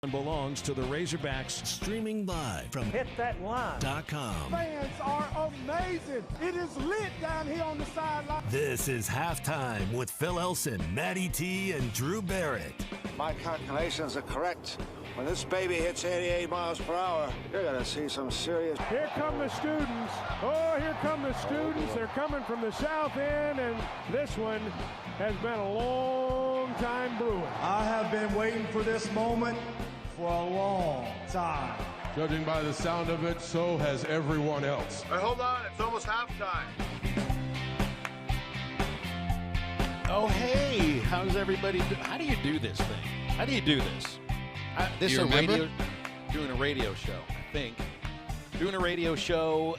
belongs to the Razorbacks. Streaming live from HitThatLine.com. Fans are amazing. It is lit down here on the sideline. This is Halftime with Phil Elson, Matty T, and Drew Barrett. My calculations are correct. When this baby hits 88 miles per hour, you're going to see some serious... Here come the students. Oh, here come the students. They're coming from the south end, and this one has been a long time brewing. I have been waiting for this moment for a long time. Judging by the sound of it, so has everyone else. Hey, hold on. It's almost halftime. Oh, hey. How's everybody How do you do this thing? How do you do this? This is doing a radio show, I think. Doing a radio show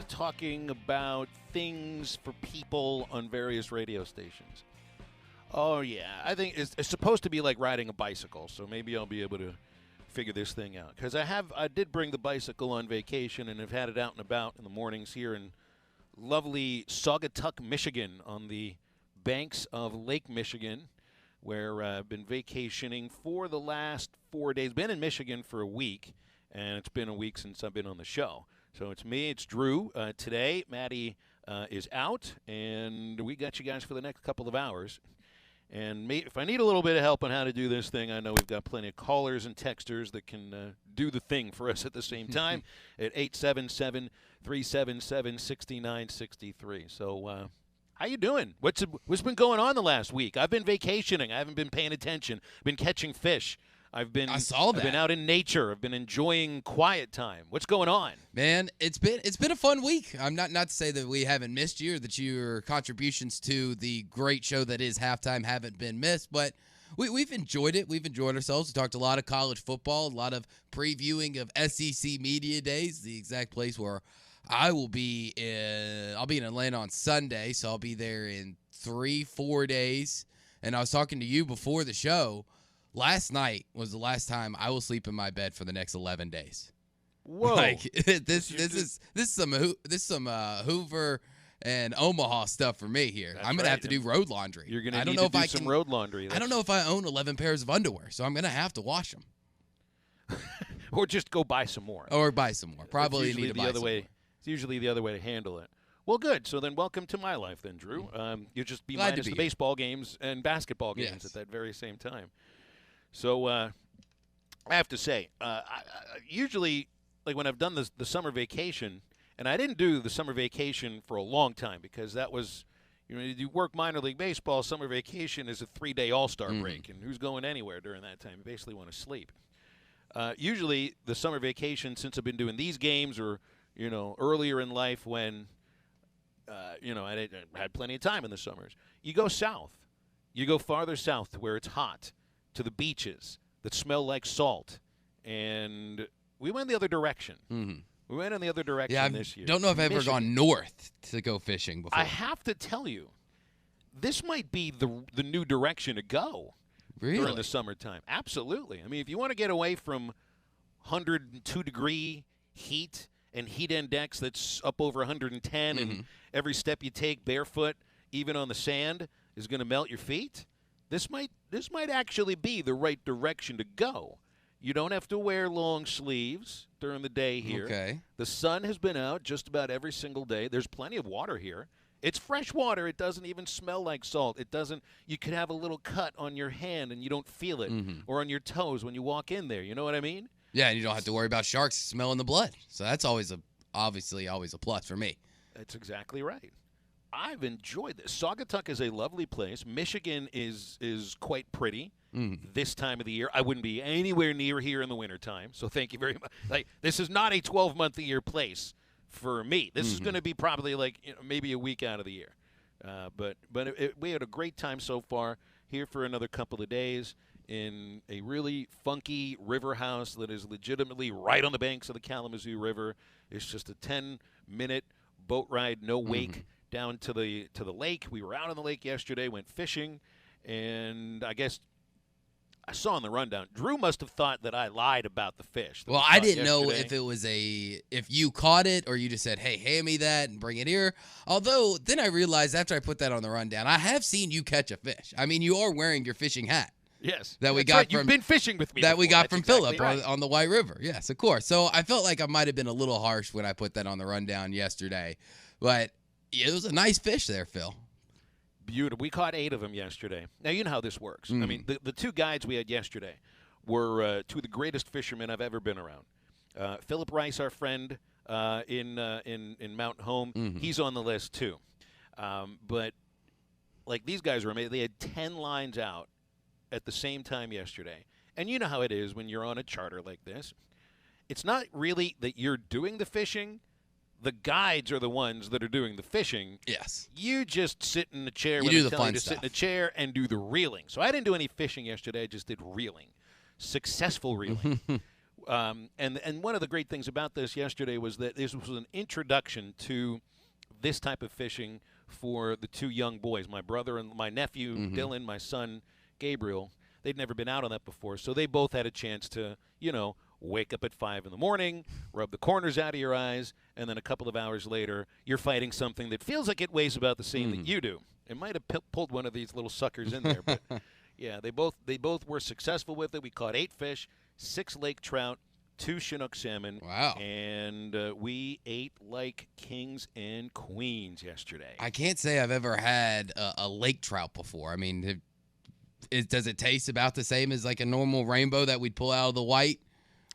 talking about things for people on various radio stations. Oh, yeah. I think it's supposed to be like riding a bicycle, so maybe I'll be able to figure this thing out. Because I did bring the bicycle on vacation and have had it out and about in the mornings here in lovely Saugatuck, Michigan, on the banks of Lake Michigan, where I've been vacationing for the last 4 days. Been in Michigan for a week, and it's been a week since I've been on the show. So it's me, it's Drew. Today, Maddie is out, and we got you guys for the next couple of hours. And if I need a little bit of help on how to do this thing, I know we've got plenty of callers and texters that can do the thing for us at the same time at 877-377-6963. So how you doing? What's been going on the last week? I've been vacationing. I haven't been paying attention. Been catching fish. I saw that. I've been out in nature. I've been enjoying quiet time. What's going on? Man, it's been a fun week. I'm not to say that we haven't missed you or that your contributions to the great show that is Halftime haven't been missed, but we've enjoyed it. We've enjoyed ourselves. We talked a lot of college football, a lot of previewing of SEC Media Days, the exact place where I will be I'll be in Atlanta on Sunday, so I'll be there in 3-4 days. And I was talking to you before the show. Last night was the last time I will sleep in my bed for the next 11 days. Whoa! Like this is some Hoover and Omaha stuff for me here. I'm gonna have to do road laundry. You're gonna need to do some road laundry. I don't know if I own 11 pairs of underwear, so I'm gonna have to wash them. Or just go buy some more. Probably need to buy some more. It's usually the other way to handle it. Well, good. So then welcome to my life then, Drew. You'll just be Glad minus to be the baseball games and basketball games at that very same time. So I have to say, I usually, like when I've done the summer vacation, and I didn't do the summer vacation for a long time because that was, you work minor league baseball, summer vacation is a 3-day all-star break, and who's going anywhere during that time? You basically want to sleep. Usually the summer vacation, since I've been doing these games or, earlier in life when, I had plenty of time in the summers, you go south. You go farther south to where it's hot, to the beaches that smell like salt. And we went the other direction. Mm-hmm. We went in the other direction this year. Don't know if I've ever gone north to go fishing before. I have to tell you, this might be the new direction to go during the summertime. Absolutely. I mean, if you want to get away from 102-degree heat and heat index that's up over 110 and every step you take barefoot, even on the sand, is going to melt your feet, this might actually be the right direction to go. You don't have to wear long sleeves during the day here. Okay. The sun has been out just about every single day. There's plenty of water here. It's fresh water. It doesn't even smell like salt. It doesn't. You could have a little cut on your hand and you don't feel it, or on your toes when you walk in there. You know what I mean? Yeah, and you don't have to worry about sharks smelling the blood. So that's obviously always a plus for me. That's exactly right. I've enjoyed this. Saugatuck is a lovely place. Michigan is quite pretty this time of the year. I wouldn't be anywhere near here in the wintertime, so thank you very much. Like, this is not a 12-month-a-year place for me. This is going to be probably maybe a week out of the year. But we had a great time so far here for another couple of days in a really funky river house that is legitimately right on the banks of the Kalamazoo River. It's just a 10-minute boat ride, no wake, down to the lake. We were out on the lake yesterday, went fishing, and I guess I saw on the rundown, Drew must have thought that I lied about the fish. Well, I didn't know if it was if you caught it or you just said, hey, hand me that and bring it here. Although, then I realized after I put that on the rundown, I have seen you catch a fish. I mean, you are wearing your fishing hat. Yes. That we That's got right. from You've been fishing with me that we before. got That's from exactly Philip right. on the White River. Yes, of course. So I felt like I might have been a little harsh when I put that on the rundown yesterday, but it was a nice fish there, Phil. Beautiful. We caught 8 of them yesterday. Now, you know how this works. I mean, the 2 guides we had yesterday were 2 of the greatest fishermen I've ever been around. Philip Rice, our friend in Mountain Home, he's on the list too. But like these guys were amazing. They had 10 lines out at the same time yesterday. And you know how it is when you're on a charter like this. It's not really that you're doing the fishing. The guides are the ones that are doing the fishing. Yes. You just sit in the chair. You do the fun stuff. Sit in a chair and do the reeling. So I didn't do any fishing yesterday. I just did reeling. Successful reeling. And one of the great things about this yesterday was that this was an introduction to this type of fishing for the 2 young boys, my brother and my nephew, Dylan, my son, Gabriel. They'd never been out on that before, so they both had a chance to, wake up at 5 in the morning, rub the corners out of your eyes, and then a couple of hours later, you're fighting something that feels like it weighs about the same that you do. It might have pulled one of these little suckers in there, but yeah, they both were successful with it. We caught 8 fish, 6 lake trout, 2 Chinook salmon. Wow. And we ate like kings and queens yesterday. I can't say I've ever had a lake trout before. I mean, does it taste about the same as like a normal rainbow that we'd pull out of the white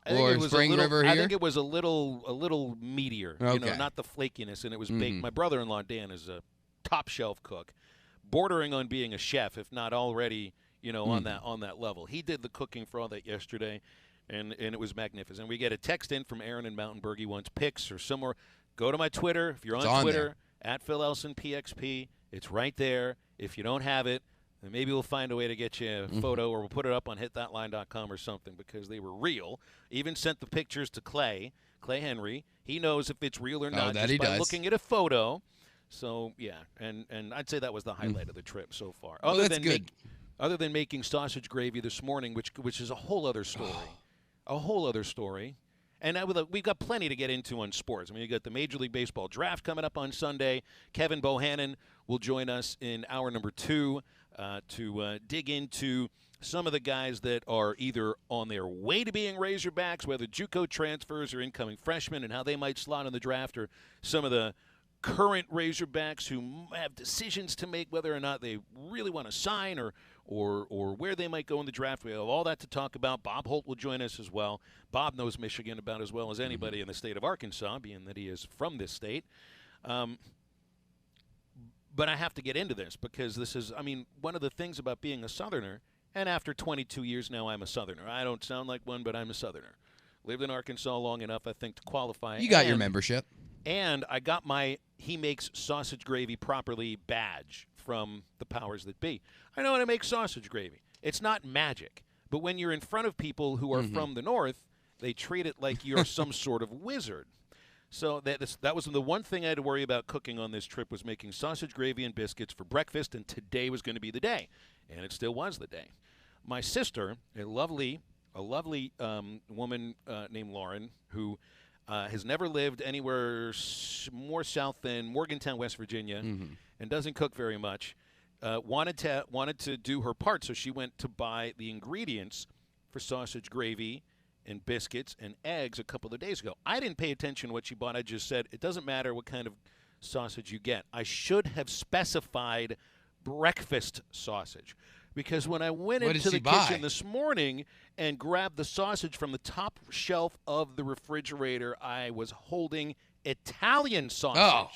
or spring river here? I think it was a little meatier, Okay. Not the flakiness, and it was baked. My brother-in-law, Dan, is a top-shelf cook, bordering on being a chef, if not already, on that level. He did the cooking for all that yesterday. And it was magnificent. We get a text in from Aaron in Mountainburg. He wants pics or somewhere. Go to my Twitter. If you're on Twitter, at Phil Elson PXP, it's right there. If you don't have it, then maybe we'll find a way to get you a photo, or we'll put it up on hitthatline.com or something, because they were real. Even sent the pictures to Clay Henry. He knows if it's real or not just by looking at a photo. So, yeah, and I'd say that was the highlight of the trip so far. Other than making sausage gravy this morning, which is a whole other story. A whole other story. And we've got plenty to get into on sports. I mean, you got the Major League Baseball draft coming up on Sunday. Kevin Bohannon will join us in hour number 2 to dig into some of the guys that are either on their way to being Razorbacks, whether JUCO transfers or incoming freshmen, and how they might slot in the draft, or some of the current Razorbacks who have decisions to make whether or not they really want to sign or where they might go in the draft. We have all that to talk about. Bob Holt will join us as well. Bob knows Michigan about as well as anybody in the state of Arkansas, being that he is from this state. But I have to get into this because this is, one of the things about being a Southerner, and after 22 years now I'm a Southerner. I don't sound like one, but I'm a Southerner. Lived in Arkansas long enough, I think, to qualify. You got your membership. And I got my He Makes Sausage Gravy Properly badge from the powers that be. I know how to make sausage gravy. It's not magic. But when you're in front of people who are from the North, they treat it like you're some sort of wizard. So that was the one thing I had to worry about cooking on this trip, was making sausage gravy and biscuits for breakfast, and today was going to be the day. And it still was the day. My sister, a lovely woman named Lauren, who has never lived anywhere more south than Morgantown, West Virginia, and doesn't cook very much, wanted to do her part, so she went to buy the ingredients for sausage gravy and biscuits and eggs a couple of days ago. I didn't pay attention to what she bought. I just said, it doesn't matter what kind of sausage you get. I should have specified breakfast sausage. Because when I went into the kitchen this morning and grabbed the sausage from the top shelf of the refrigerator, I was holding Italian sausage. Oh.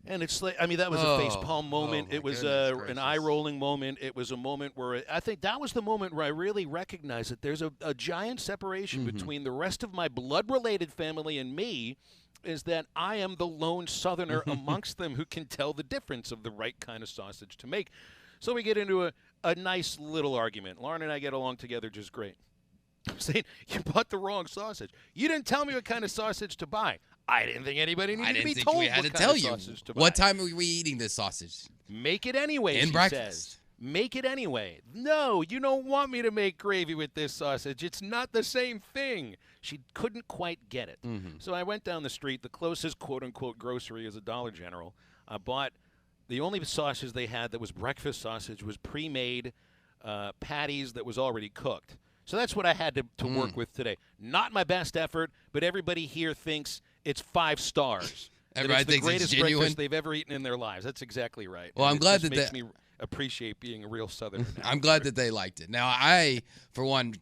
And it's like, that was a facepalm moment. It was an eye-rolling moment. It was a moment where I think that was the moment where I really recognized that there's a giant separation between the rest of my blood-related family and me, is that I am the lone Southerner amongst them who can tell the difference of the right kind of sausage to make. So we get into a nice little argument. Lauren and I get along together just great. I'm saying, you bought the wrong sausage. You didn't tell me what kind of sausage to buy. I didn't think anybody needed to be told what kind of sausage to buy. What time are we eating this sausage? Make it anyway, she says. Make it anyway. No, you don't want me to make gravy with this sausage. It's not the same thing. She couldn't quite get it. So I went down the street. The closest quote-unquote grocery is a Dollar General. I bought the only sausage they had that was breakfast sausage was pre-made patties that was already cooked. So that's what I had to work with today. Not my best effort, but everybody here thinks it's 5 stars. Everybody thinks it's greatest genuine. breakfast they've ever eaten in their lives. That's exactly right. Well, I'm glad that makes me appreciate being a real Southerner now. I'm glad that they liked it. Now, I, for one,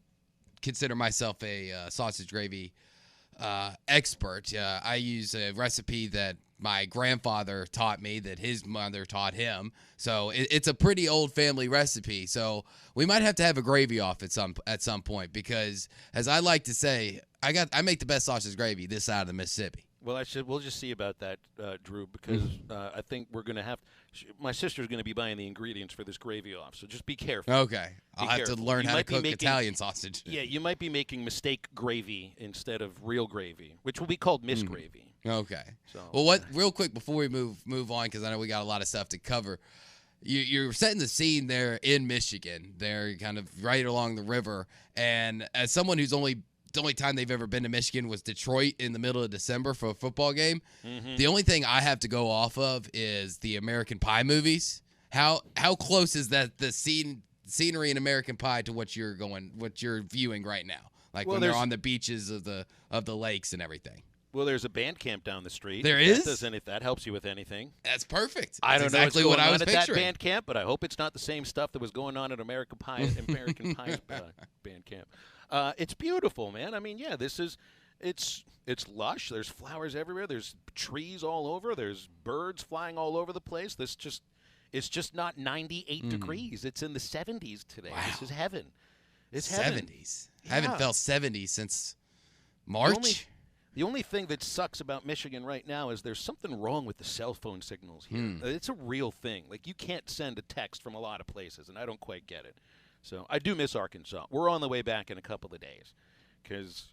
consider myself a sausage gravy expert. I use a recipe that my grandfather taught me, that his mother taught him. So it's a pretty old family recipe. So we might have to have a gravy off at some point because, as I like to say, I make the best sausage gravy this side of the Mississippi. Well, we'll just see about that, Drew, because I think we're going to have my sister's going to be buying the ingredients for this gravy off, so just be careful. Okay. I'll have to learn how to cook Italian sausage. Yeah, you might be making mistake gravy instead of real gravy, which will be called Miss Gravy. Okay. So, well, real quick before we move on, because I know we got a lot of stuff to cover. You're setting the scene there in Michigan. They're kind of right along the river, and as someone who's the only time they've ever been to Michigan was Detroit in the middle of December for a football game. Mm-hmm. The only thing I have to go off of is the American Pie movies. How close is that the scenery in American Pie to what you're viewing right now? Like when they're on the beaches of the lakes and everything. Well, there's a band camp down the street. There is? If that helps you with anything. That's perfect. I don't know exactly what's what I was at picturing. That band camp, but I hope it's not the same stuff that was going on at American Pie's band camp. It's beautiful, man. I mean, yeah, it's lush. There's flowers everywhere. There's trees all over. There's birds flying all over the place. It's just not 98 degrees. It's in the 70s today. Wow. This is heaven. It's 70s. heaven. I haven't felt 70s since March. The only thing that sucks about Michigan right now is there's something wrong with the cell phone signals here. It's a real thing. Like, you can't send a text from a lot of places, and I don't quite get it. So I do miss Arkansas. We're on the way back in a couple of days because,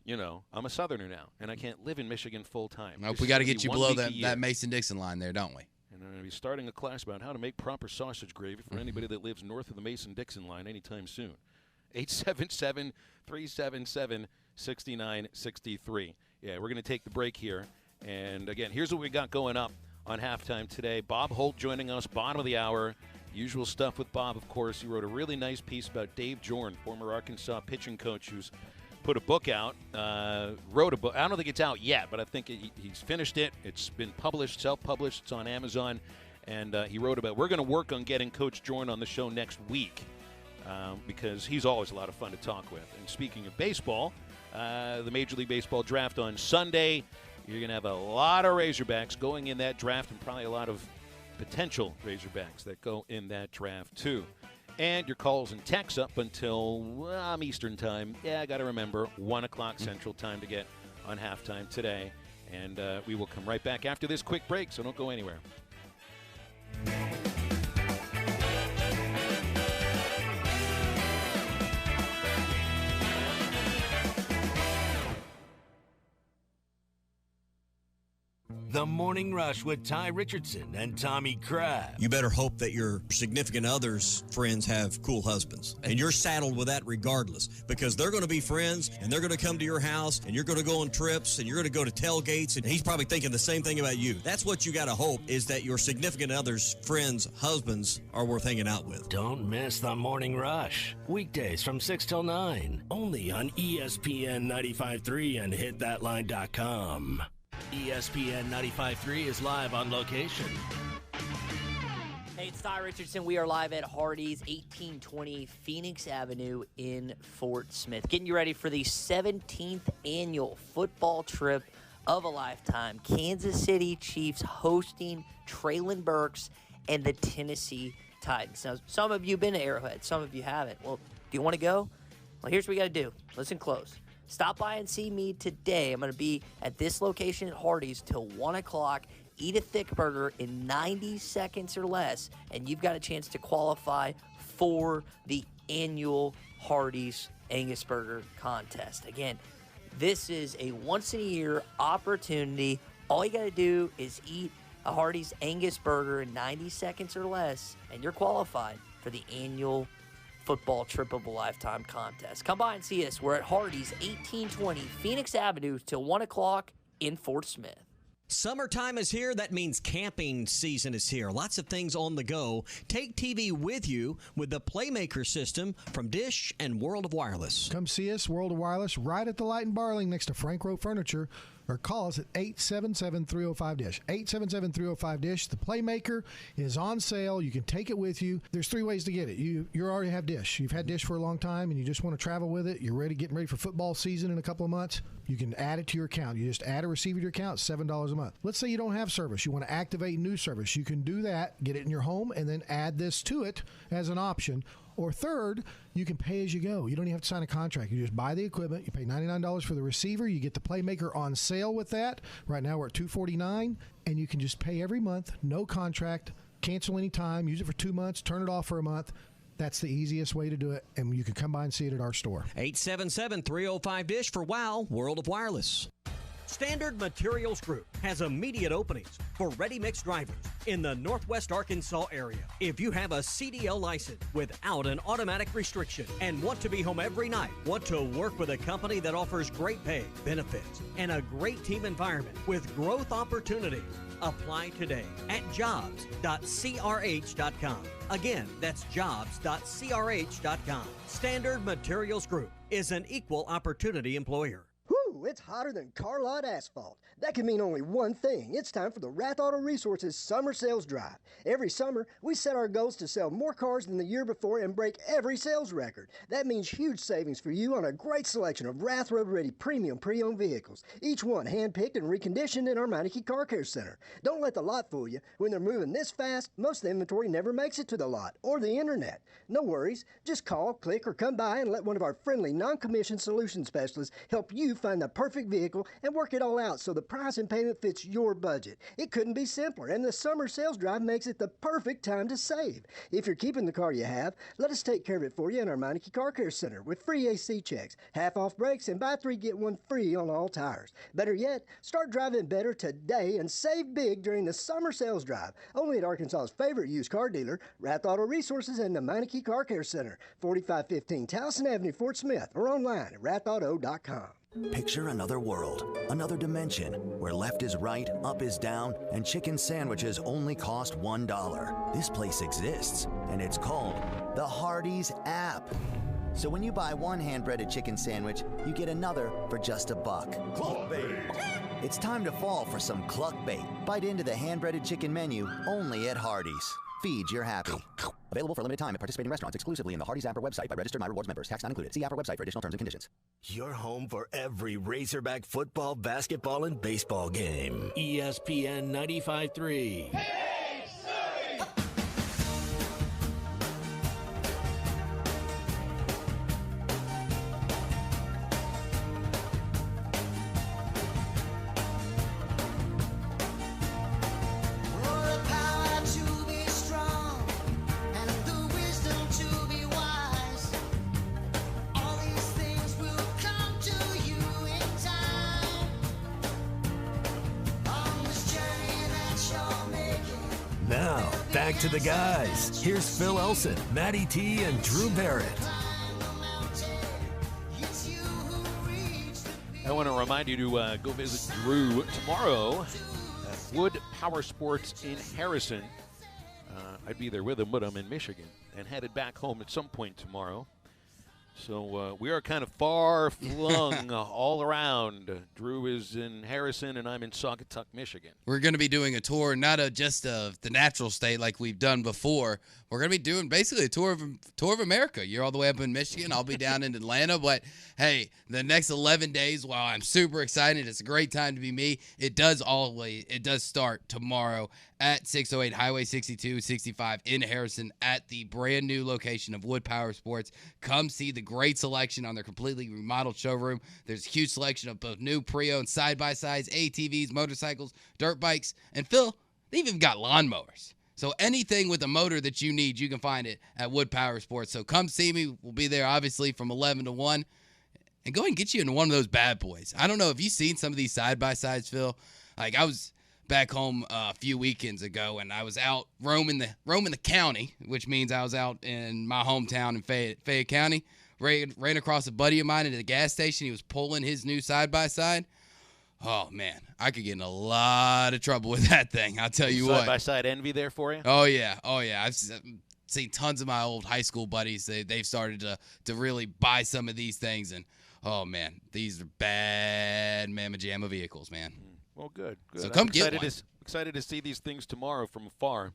I'm a Southerner now, and I can't live in Michigan full time. Nope, we got to get you below that Mason-Dixon line there, don't we? And I'm going to be starting a class about how to make proper sausage gravy for anybody that lives north of the Mason-Dixon line anytime soon. 877-377-6963. Yeah, we're going to take the break here. And, again, here's what we got going up on halftime today. Bob Holt joining us, bottom of the hour. Usual stuff with Bob, of course. He wrote a really nice piece about Dave Jorn, former Arkansas pitching coach, who's put a book out, wrote a book. I don't think it's out yet, but I think he's finished it. It's been published, self-published. It's on Amazon. And he wrote about, we're going to work on getting Coach Jorn on the show next week because he's always a lot of fun to talk with. And speaking of baseball, the Major League Baseball draft on Sunday. You're going to have a lot of Razorbacks going in that draft and probably a lot of potential Razorbacks that go in that draft too. And your calls and texts up until Eastern time. Yeah, I got to remember, 1 o'clock Central time to get on halftime today. And we will come right back after this quick break, so don't go anywhere. The Morning Rush with Ty Richardson and Tommy Crab. You better hope that your significant other's friends have cool husbands. And you're saddled with that regardless, because they're going to be friends and they're going to come to your house and you're going to go on trips and you're going to go to tailgates, and he's probably thinking the same thing about you. That's what you got to hope, is that your significant other's friends' husbands are worth hanging out with. Don't miss The Morning Rush. Weekdays from 6 till 9. Only on ESPN 95.3 and hitthatline.com. ESPN 95.3 is live on location. Hey, it's Ty Richardson. We are live at Hardee's, 1820 Phoenix Avenue in Fort Smith. Getting you ready for the 17th annual football trip of a lifetime. Kansas City Chiefs hosting Traylon Burks and the Tennessee Titans. Now, some of you have been to Arrowhead. Some of you haven't. Well, do you want to go? Well, here's what we got to do. Listen close. Stop by and see me today. I'm going to be at this location at Hardee's till 1 o'clock. Eat a thick burger in 90 seconds or less, and you've got a chance to qualify for the annual Hardee's Angus Burger Contest. Again, this is a once-in-a-year opportunity. All you got to do is eat a Hardee's Angus Burger in 90 seconds or less, and you're qualified for the annual football trip of a lifetime contest. Come by and see us. We're at Hardee's, 1820 Phoenix Avenue till 1 o'clock in Fort Smith. Summertime is here. That means camping season is here. Lots of things on the go. Take TV with you with the Playmaker system from Dish and World of Wireless. Come see us, World of Wireless, right at the Light and Barling next to Frank Rowe Furniture, or call us at 877-305-DISH. 877-305-DISH. The Playmaker is on sale. You can take it with you. There's 3 ways to get it. You already have Dish. You've had Dish for a long time, and you just want to travel with it. You're getting ready for football season in a couple of months. You can add it to your account. You just add a receiver to your account, $7 a month. Let's say you don't have service. You want to activate new service. You can do that, get it in your home, and then add this to it as an option. Or third, you can pay as you go. You don't even have to sign a contract. You just buy the equipment. You pay $99 for the receiver. You get the Playmaker on sale with that. Right now we're at $249, and you can just pay every month, no contract, cancel anytime, use it for 2 months, turn it off for a month. That's the easiest way to do it, and you can come by and see it at our store. 877-305-DISH for WOW World of Wireless. Standard Materials Group has immediate openings for ready-mix drivers in the Northwest Arkansas area. If you have a CDL license without an automatic restriction and want to be home every night, want to work with a company that offers great pay, benefits, and a great team environment with growth opportunities, apply today at jobs.crh.com. Again, that's jobs.crh.com. Standard Materials Group is an equal opportunity employer. Whew, it's hotter than car lot asphalt. That can mean only one thing. It's time for the Rath Auto Resources Summer Sales Drive. Every summer, we set our goals to sell more cars than the year before and break every sales record. That means huge savings for you on a great selection of Rath Road-ready premium pre-owned vehicles, each one hand-picked and reconditioned in our Meineke Car Care Center. Don't let the lot fool you. When they're moving this fast, most of the inventory never makes it to the lot or the internet. No worries. Just call, click, or come by and let one of our friendly non-commissioned solution specialists help you find the perfect vehicle and work it all out so the price and payment fits your budget. It couldn't be simpler, and the summer sales drive makes it the perfect time to save. If you're keeping the car you have, let us take care of it for you in our Meineke Car Care Center with free AC checks, half-off brakes, and buy 3 get 1 free on all tires. Better yet, start driving better today and save big during the summer sales drive. Only at Arkansas's favorite used car dealer, Rath Auto Resources and the Meineke Car Care Center, 4515 Towson Avenue, Fort Smith, or online at rathauto.com. Picture another world, another dimension, where left is right, up is down, and chicken sandwiches only cost $1. This place exists, and it's called the Hardee's app. So when you buy one hand-breaded chicken sandwich, you get another for just $1. Cluckbait. It's time to fall for some cluckbait. Bite into the hand-breaded chicken menu only at Hardee's. Feed your happy. Available for a limited time at participating restaurants exclusively in the Hardee's app or website by registered My Rewards members. Tax not included. See app or website for additional terms and conditions. Your home for every Razorback football, basketball, and baseball game. ESPN 95.3. Now, back to the guys. Here's Phil Elson, Matty T, and Drew Barrett. I want to remind you to go visit Drew tomorrow at Wood Power Sports in Harrison. I'd be there with him, but I'm in Michigan and headed back home at some point tomorrow. So we are kind of far flung all around. Drew is in Harrison, and I'm in Saugatuck, Michigan. We're going to be doing a tour, not just of the natural state like we've done before. We're going to be doing basically a tour of America. You're all the way up in Michigan. I'll be down in Atlanta. But, hey, the next 11 days, while I'm super excited, it's a great time to be me. It does start tomorrow at 608 Highway 6265 in Harrison at the brand new location of Wood Power Sports. Come see the great selection on their completely remodeled showroom. There's a huge selection of both new pre-owned side-by-sides, ATVs, motorcycles, dirt bikes, and Phil, they've even got lawnmowers. So anything with a motor that you need, you can find it at Wood Power Sports. So come see me. We'll be there, obviously, from 11 to 1. And go ahead and get you into one of those bad boys. I don't know if you've seen some of these side-by-sides, Phil. Like, I was back home a few weekends ago, and I was out roaming the county, which means I was out in my hometown in Fayette County. Ran across a buddy of mine at the gas station. He was pulling his new side-by-side. Oh, man, I could get in a lot of trouble with that thing. I'll tell you what. Side-by-side envy there for you? Oh, yeah. I've seen tons of my old high school buddies. They've started to really buy some of these things. And, oh, man, these are bad Mamma Jamma vehicles, man. Well, good. So come get one. Excited to see these things tomorrow from afar.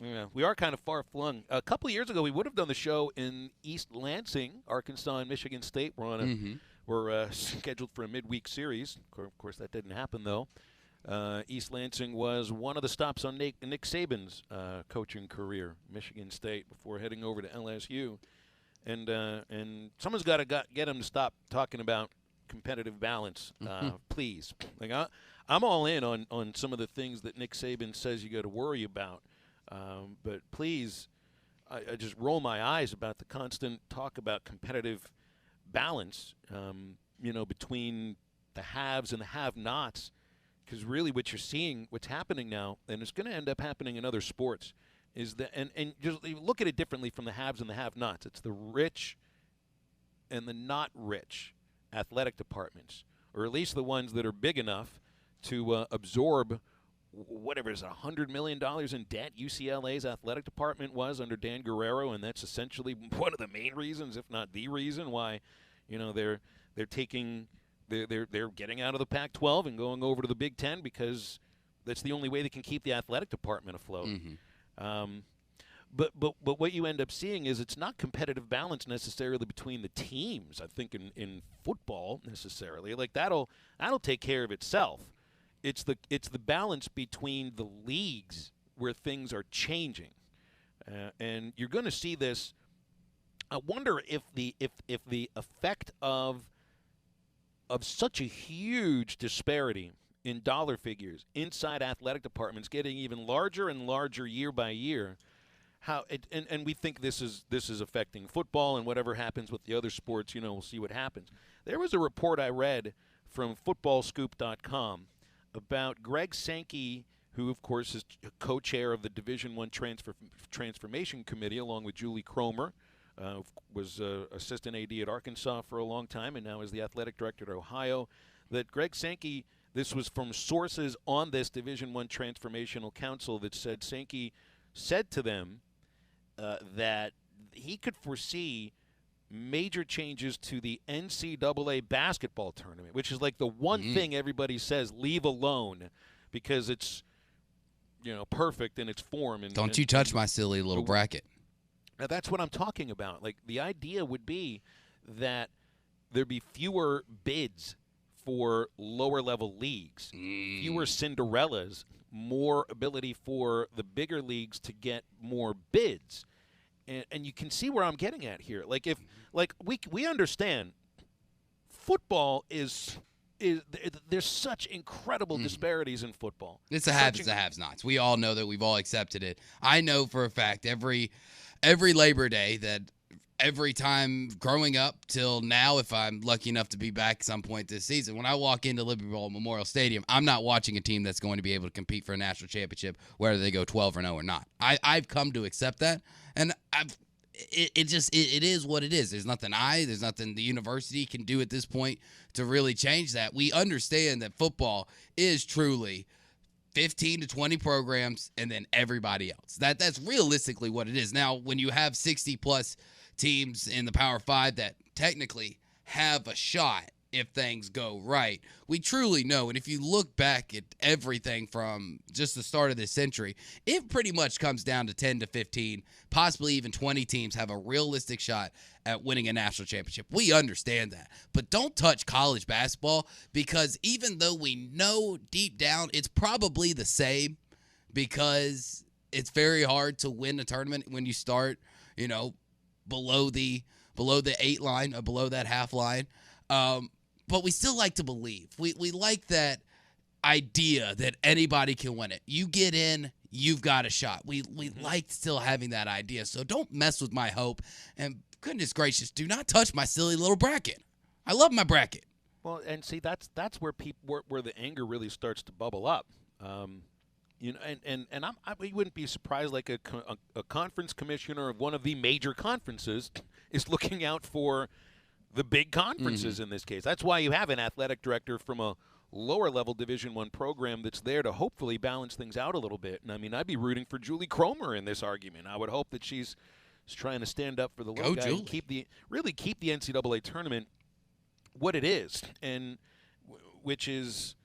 Yeah, we are kind of far-flung. A couple of years ago, we would have done the show in East Lansing, Arkansas and Michigan State. We're scheduled for a midweek series. Of course, that didn't happen, though. East Lansing was one of the stops on Nick Saban's coaching career, Michigan State, before heading over to LSU. And someone's got to get him to stop talking about competitive balance, please. Like I'm all in on some of the things that Nick Saban says you got to worry about. But please, I just roll my eyes about the constant talk about competitive balance, between the haves and the have-nots. Because really what you're seeing, what's happening now, and it's going to end up happening in other sports, is that, and just look at it differently from the haves and the have-nots. It's the rich and the not rich athletic departments, or at least the ones that are big enough to absorb whatever is $100 million in debt UCLA's athletic department was under Dan Guerrero, and that's essentially one of the main reasons, if not the reason, why they're getting out of the Pac-12 and going over to the Big Ten, because that's the only way they can keep the athletic department afloat. But what you end up seeing is it's not competitive balance necessarily between the teams. I think in football necessarily, like that'll take care of itself. It's the balance between the leagues where things are changing, and you're going to see this. I wonder if the effect of such a huge disparity in dollar figures inside athletic departments getting even larger and larger year by year. And we think this is affecting football, and whatever happens with the other sports, we'll see what happens. There was a report I read from footballscoop.com about Greg Sankey, who, of course, is co-chair of the Division I Transformation Committee, along with Julie Cromer, was assistant AD at Arkansas for a long time, and now is the athletic director at Ohio. That Greg Sankey, this was from sources on this Division I Transformational Council, that said Sankey said to them that he could foresee major changes to the NCAA basketball tournament, which is like the one thing everybody says leave alone because it's perfect in its form. And don't you touch my silly little bracket. Now that's what I'm talking about. Like, the idea would be that there'd be fewer bids for lower level leagues, fewer Cinderellas, more ability for the bigger leagues to get more bids. And you can see where I'm getting at here. Like, if we understand football is there's such incredible disparities in football. It's the haves, the have-nots. We all know that. We've all accepted it. I know for a fact every Labor Day that every time growing up till now, if I'm lucky enough to be back some point this season, when I walk into Liberty Bowl Memorial Stadium, I'm not watching a team that's going to be able to compete for a national championship, whether they go 12-0 or not. I've come to accept that, and it is what it is. There's nothing the university can do at this point to really change that. We understand that football is truly 15 to 20 programs and then everybody else. That's realistically what it is. Now, when you have 60-plus teams in the Power 5 that technically have a shot if things go right, we truly know. And if you look back at everything from just the start of this century, it pretty much comes down to 10 to 15, possibly even 20 teams have a realistic shot at winning a national championship. We understand that. But don't touch college basketball, because even though we know deep down it's probably the same, because it's very hard to win a tournament when you start, below the 8 line or below that half line. But we still like to believe. We like that idea that anybody can win it. You get in, you've got a shot. We like still having that idea. So don't mess with my hope. And goodness gracious, do not touch my silly little bracket. I love my bracket. Well, and see, that's where where the anger really starts to bubble up. You wouldn't be surprised, like a conference commissioner of one of the major conferences is looking out for the big conferences in this case. That's why you have an athletic director from a lower-level Division I program that's there to hopefully balance things out a little bit. And, I mean, I'd be rooting for Julie Cromer in this argument. I would hope that she's trying to stand up for the little guy and keep the NCAA tournament what it is, and which is,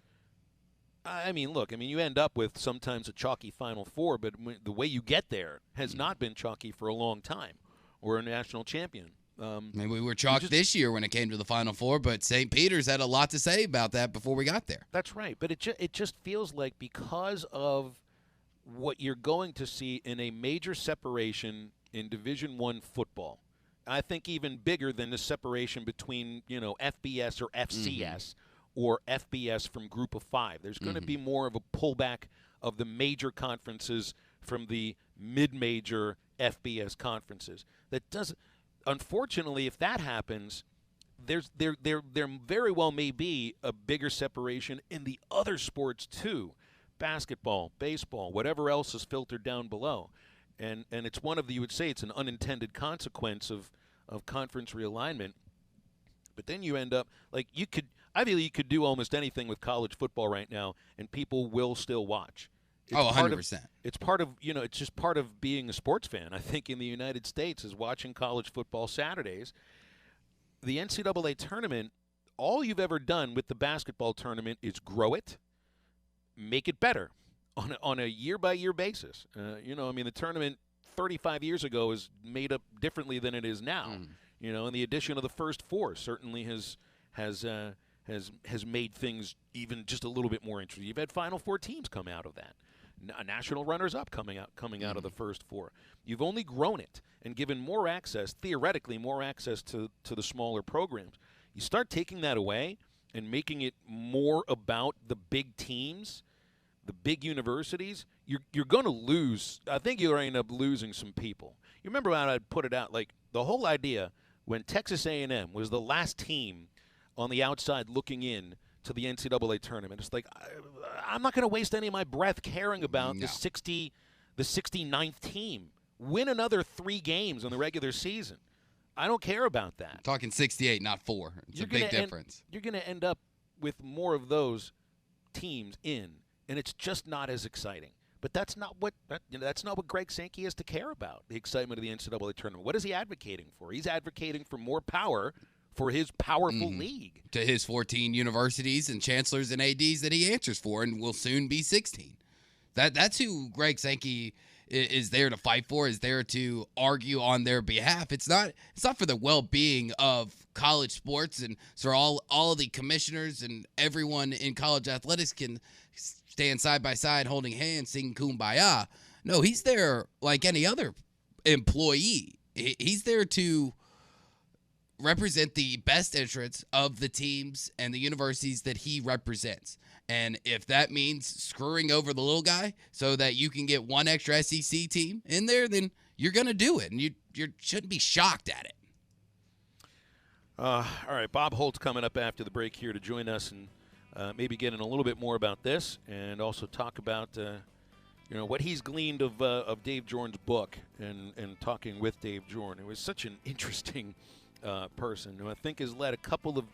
I mean, look, I mean, you end up with sometimes a chalky Final Four, but the way you get there has not been chalky for a long time, or a national champion. Maybe we were chalked this year when it came to the Final Four, but St. Peter's had a lot to say about that before we got there. That's right, but it just feels like because of what you're going to see in a major separation in Division I football, I think even bigger than the separation between, FBS or FCS or FBS from Group of Five. There's going to be more of a pullback of the major conferences from the mid-major FBS conferences. That doesn't. Unfortunately, if that happens, there very well may be a bigger separation in the other sports too, basketball, baseball, whatever else is filtered down below. And it's one of the, you would say it's an unintended consequence of conference realignment. But then you end up, like I feel you could do almost anything with college football right now, and people will still watch. It's 100%. It's part of, it's just part of being a sports fan, I think, in the United States, is watching college football Saturdays. The NCAA tournament, all you've ever done with the basketball tournament is grow it, make it better on a year-by-year basis. The tournament 35 years ago is made up differently than it is now. And the addition of the first four certainly has made things even just a little bit more interesting. You've had Final Four teams come out of that. National runners-up coming out of the first four. You've only grown it and given more access, theoretically more access to the smaller programs. You start taking that away and making it more about the big teams, the big universities, you're going to lose. I think you'll end up losing some people. You remember how I put it out, like the whole idea when Texas A&M was the last team on the outside looking in to the NCAA tournament. It's like, I'm not going to waste any of my breath caring about the 69th team. Win another 3 games in the regular season. I don't care about that. Talking 68, not 4. It's a big difference. You're going to end up with more of those teams in, and it's just not as exciting. But that's not what Greg Sankey has to care about, the excitement of the NCAA tournament. What is he advocating for? He's advocating for more power for his powerful league. To his 14 universities and chancellors and ADs that he answers for, and will soon be 16. That's who Greg Sankey is there to fight for, is there to argue on their behalf. It's not for the well-being of college sports, and so all of the commissioners and everyone in college athletics can stand side by side holding hands, singing Kumbaya. No, he's there like any other employee. He's there to represent the best interests of the teams and the universities that he represents. And if that means screwing over the little guy so that you can get one extra SEC team in there, then you're going to do it, and you shouldn't be shocked at it. All right, Bob Holt's coming up after the break here to join us and maybe get in a little bit more about this, and also talk about what he's gleaned of Dave Jorn's book and talking with Dave Jorn. It was such an interesting person who I think has led a couple of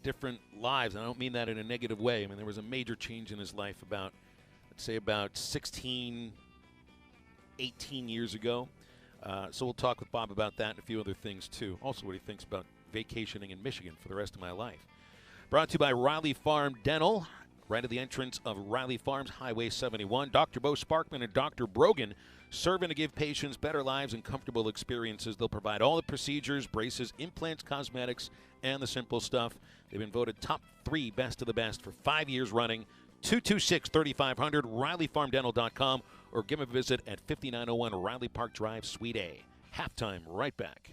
different lives. And I don't mean that in a negative way. I mean, there was a major change in his life about 16, 18 years ago. So we'll talk with Bob about that and a few other things, too. Also what he thinks about vacationing in Michigan for the rest of my life. Brought to you by Riley Farm Dental, right at the entrance of Riley Farms, Highway 71. Dr. Bo Sparkman and Dr. Brogan, serving to give patients better lives and comfortable experiences. They'll provide all the procedures, braces, implants, cosmetics, and the simple stuff. They've been voted top 3 best of the best for 5 years running. 226-3500, RileyFarmDental.com, or give them a visit at 5901 Riley Park Drive, Suite A. Halftime, right back.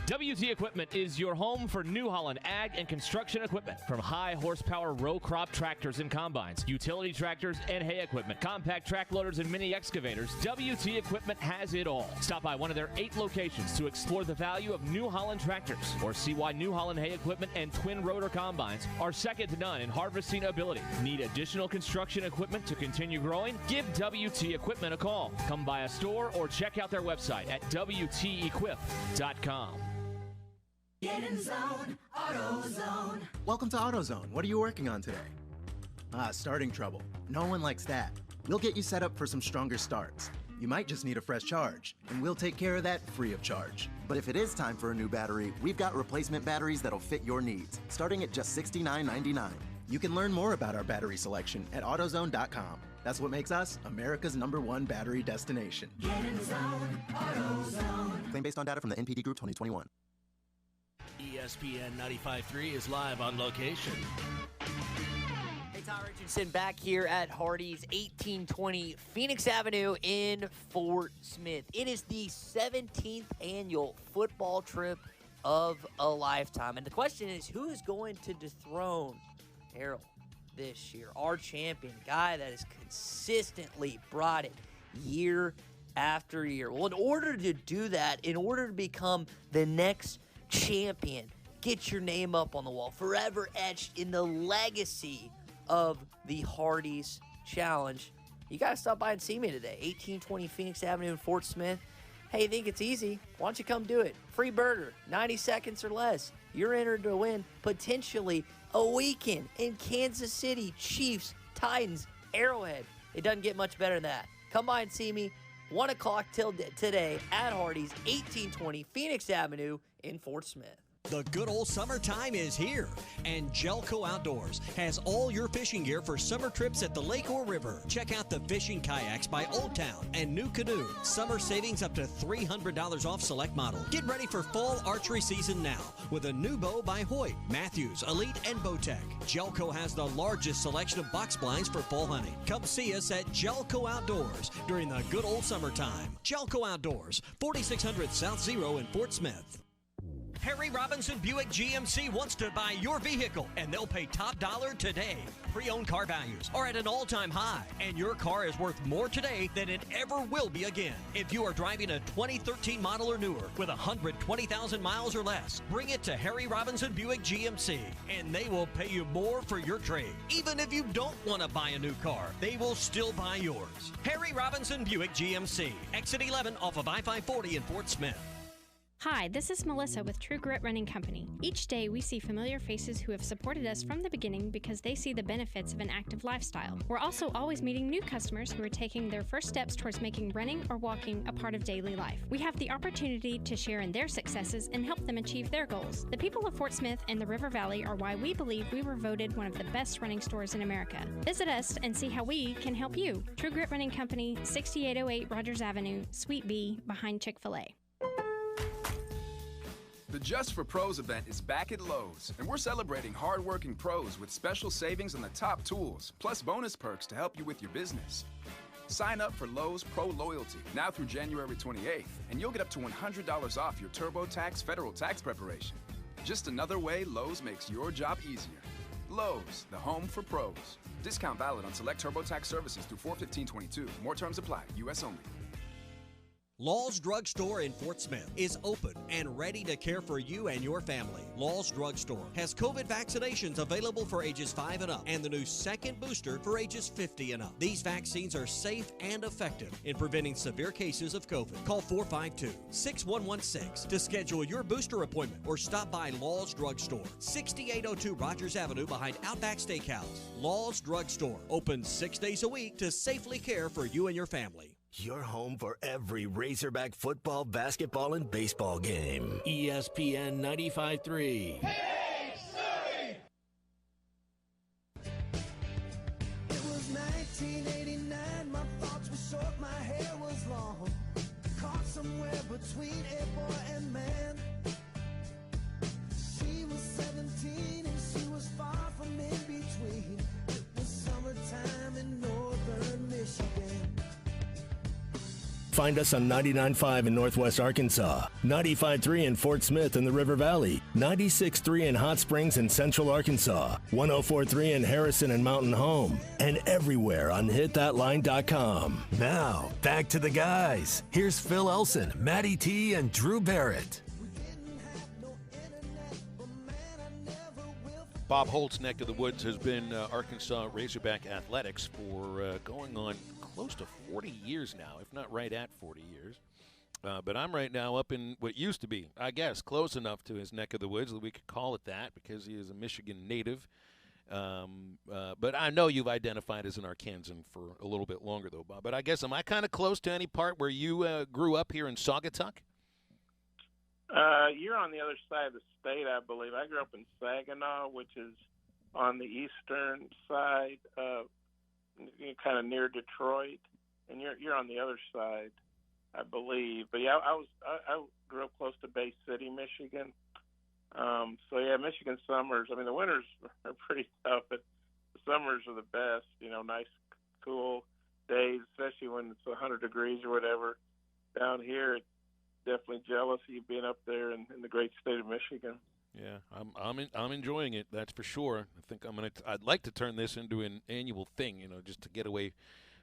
WT Equipment is your home for New Holland ag and construction equipment. From high horsepower row crop tractors and combines, utility tractors and hay equipment, compact track loaders and mini excavators, WT Equipment has it all. Stop by one of their 8 locations to explore the value of New Holland tractors, or see why New Holland hay equipment and twin rotor combines are second to none in harvesting ability. Need additional construction equipment to continue growing? Give WT Equipment a call. Come by a store or check out their website at WTEquip.com. Get in zone, AutoZone. Welcome to AutoZone. What are you working on today? Starting trouble. No one likes that. We'll get you set up for some stronger starts. You might just need a fresh charge, and we'll take care of that free of charge. But if it is time for a new battery, we've got replacement batteries that'll fit your needs, starting at just $69.99. You can learn more about our battery selection at AutoZone.com. That's what makes us America's #1 battery destination. Get in zone, AutoZone. Claim based on data from the NPD Group 2021. ESPN 95.3 is live on location. Hey, Tom Richardson back here at Hardee's, 1820 Phoenix Avenue in Fort Smith. It is the 17th annual football trip of a lifetime. And the question is, who is going to dethrone Harold this year? Our champion, guy that has consistently brought it year after year. Well, in order to do that, in order to become the next champion, get your name up on the wall, forever etched in the legacy of the Hardee's Challenge, you got to stop by and see me today. 1820 Phoenix Avenue in Fort Smith. Hey, you think it's easy? Why don't you come do it? Free burger, 90 seconds or less. You're entered to win potentially a weekend in Kansas City, Chiefs, Titans, Arrowhead. It doesn't get much better than that. Come by and see me, 1 o'clock till today at Hardee's, 1820 Phoenix Avenue in Fort Smith. The good old summertime is here, and Jelco Outdoors has all your fishing gear for summer trips at the lake or river. Check out the fishing kayaks by Old Town and New Canoe. Summer savings up to $300 off select model. Get ready for fall archery season now with a new bow by Hoyt, Matthews, Elite, and Bowtech. Jelco has the largest selection of box blinds for fall hunting. Come see us at Jelco Outdoors during the good old summertime. Jelco Outdoors, 4600 South Zero in Fort Smith. Harry Robinson Buick GMC wants to buy your vehicle, and they'll pay top dollar today. Pre-owned car values are at an all-time high, and your car is worth more today than it ever will be again. If you are driving a 2013 model or newer with 120,000 miles or less, bring it to Harry Robinson Buick GMC, and they will pay you more for your trade. Even if you don't want to buy a new car, they will still buy yours. Harry Robinson Buick GMC, exit 11 off of I-540 in Fort Smith. Hi, this is Melissa with True Grit Running Company. Each day we see familiar faces who have supported us from the beginning because they see the benefits of an active lifestyle. We're also always meeting new customers who are taking their first steps towards making running or walking a part of daily life. We have the opportunity to share in their successes and help them achieve their goals. The people of Fort Smith and the River Valley are why we believe we were voted one of the best running stores in America. Visit us and see how we can help you. True Grit Running Company, 6808 Rogers Avenue, Suite B, behind Chick-fil-A. The Just for Pros event is back at Lowe's, and we're celebrating hardworking pros with special savings on the top tools, plus bonus perks to help you with your business. Sign up for Lowe's Pro Loyalty now through January 28th, and you'll get up to $100 off your TurboTax federal tax preparation. Just another way Lowe's makes your job easier. Lowe's, the home for pros. Discount valid on select TurboTax services through 4/15/22. More terms apply. U.S. only. Law's Drug Store in Fort Smith is open and ready to care for you and your family. Law's Drug Store has COVID vaccinations available for ages 5 and up and the new second booster for ages 50 and up. These vaccines are safe and effective in preventing severe cases of COVID. Call 452-6116 to schedule your booster appointment or stop by Law's Drug Store, 6802 Rogers Avenue behind Outback Steakhouse. Law's Drug Store, open 6 days a week to safely care for you and your family. Your home for every Razorback football, basketball, and baseball game. ESPN 95.3. Hey, it was 1989, my thoughts were short, my hair was long. Caught somewhere between a boy and man. She was 17 and she was far from in between. It was summertime in northern Michigan. Find us on 99.5 in Northwest Arkansas, 95.3 in Fort Smith in the River Valley, 96.3 in Hot Springs in Central Arkansas, 104.3 in Harrison and Mountain Home, and everywhere on hitthatline.com. Now, back to the guys. Here's Phil Elson, Matty T, and Drew Barrett. Bob Holt's neck of the woods has been Arkansas Razorback athletics for going on close to 40 years now, if not right at 40 years. But I'm right now up in what used to be, I guess, close enough to his neck of the woods that we could call it that because he is a Michigan native. But I know you've identified as an Arkansan for a little bit longer, though, Bob. But I guess, am I kind of close to any part where you grew up here in Saugatuck? You're on the other side of the state, I believe. I grew up in Saginaw, which is on the eastern side, kind of near Detroit, and you're on the other side, I believe. But yeah, I grew up close to Bay City, Michigan. So yeah, Michigan summers. I mean, the winters are pretty tough, but the summers are the best. Nice, cool days, especially when it's 100 degrees or whatever. Down here, it's definitely jealous of you being up there in the great state of Michigan. Yeah, I'm enjoying it. That's for sure. I think I'd like to turn this into an annual thing. Just to get away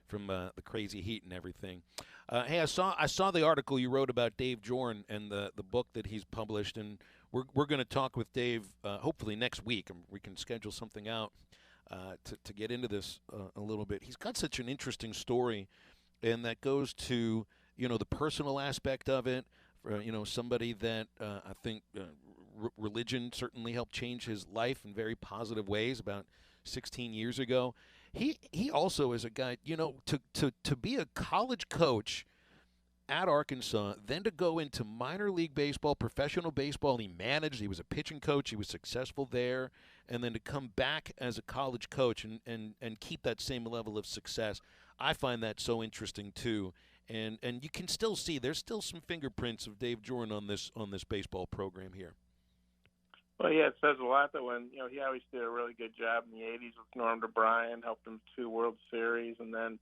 from the crazy heat and everything. Hey, I saw the article you wrote about Dave Jorn and the book that he's published, and we're going to talk with Dave hopefully next week, and we can schedule something out to get into this a little bit. He's got such an interesting story, and that goes to the personal aspect of it. Somebody that I think religion certainly helped change his life in very positive ways about 16 years ago. He also is a guy, to be a college coach at Arkansas, then to go into minor league baseball, professional baseball. He managed, he was a pitching coach, he was successful there, and then to come back as a college coach and keep that same level of success. I find that so interesting too. And you can still see there's still some fingerprints of Dave Jorn on this baseball program here. Well, yeah, it says a lot that when he always did a really good job in the '80s with Norm DeBryan, helped him 2 World Series, and then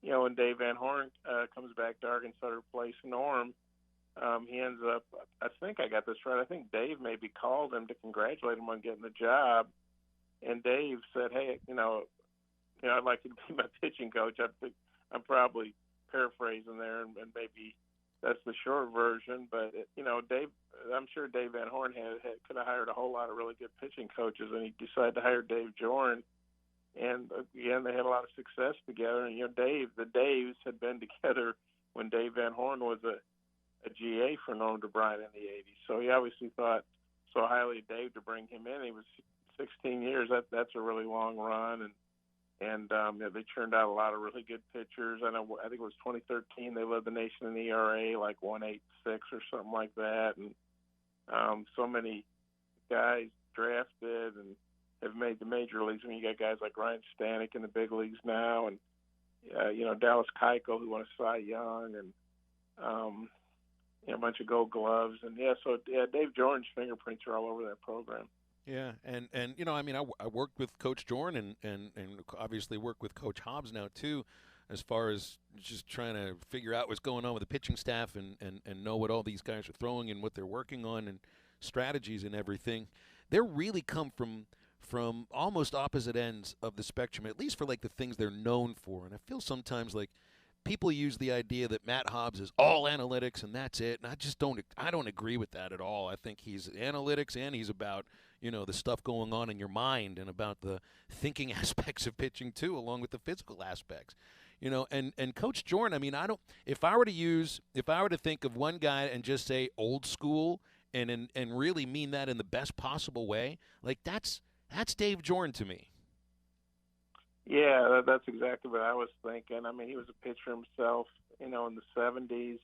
when Dave Van Horn comes back to Arkansas to replace Norm, he ends up. I think I got this right. I think Dave maybe called him to congratulate him on getting the job, and Dave said, "Hey, I'd like you to be my pitching coach." I'm probably paraphrasing there, and maybe that's the short version. But Dave, I'm sure Dave Van Horn could have hired a whole lot of really good pitching coaches, and he decided to hire Dave Jorn. And again, they had a lot of success together. And the Daves had been together when Dave Van Horn was a GA for Norm DeBryan in the '80s. So he obviously thought so highly of Dave to bring him in. He was 16 years. That's a really long run, and they turned out a lot of really good pitchers. I think it was 2013 they led the nation in ERA, like 1.86 or something like that, and so many guys drafted and have made the major leagues. I mean, you got guys like Ryan Stanek in the big leagues now, and Dallas Keuchel, who won a Cy Young, and a bunch of Gold Gloves, and Dave Jorn's fingerprints are all over that program. Yeah, and I worked with Coach Jorn and obviously work with Coach Hobbs now too, as far as just trying to figure out what's going on with the pitching staff and know what all these guys are throwing and what they're working on and strategies and everything. They really come from almost opposite ends of the spectrum, at least for like the things they're known for. And I feel sometimes like people use the idea that Matt Hobbs is all analytics and that's it, and I don't agree with that at all. I think he's analytics and he's about the stuff going on in your mind and about the thinking aspects of pitching too, along with the physical aspects. And Coach Jorn, I mean, if I were to think of one guy and just say old school and really mean that in the best possible way, like that's Dave Jorn to me. Yeah, that's exactly what I was thinking. I mean, he was a pitcher himself, in the 70s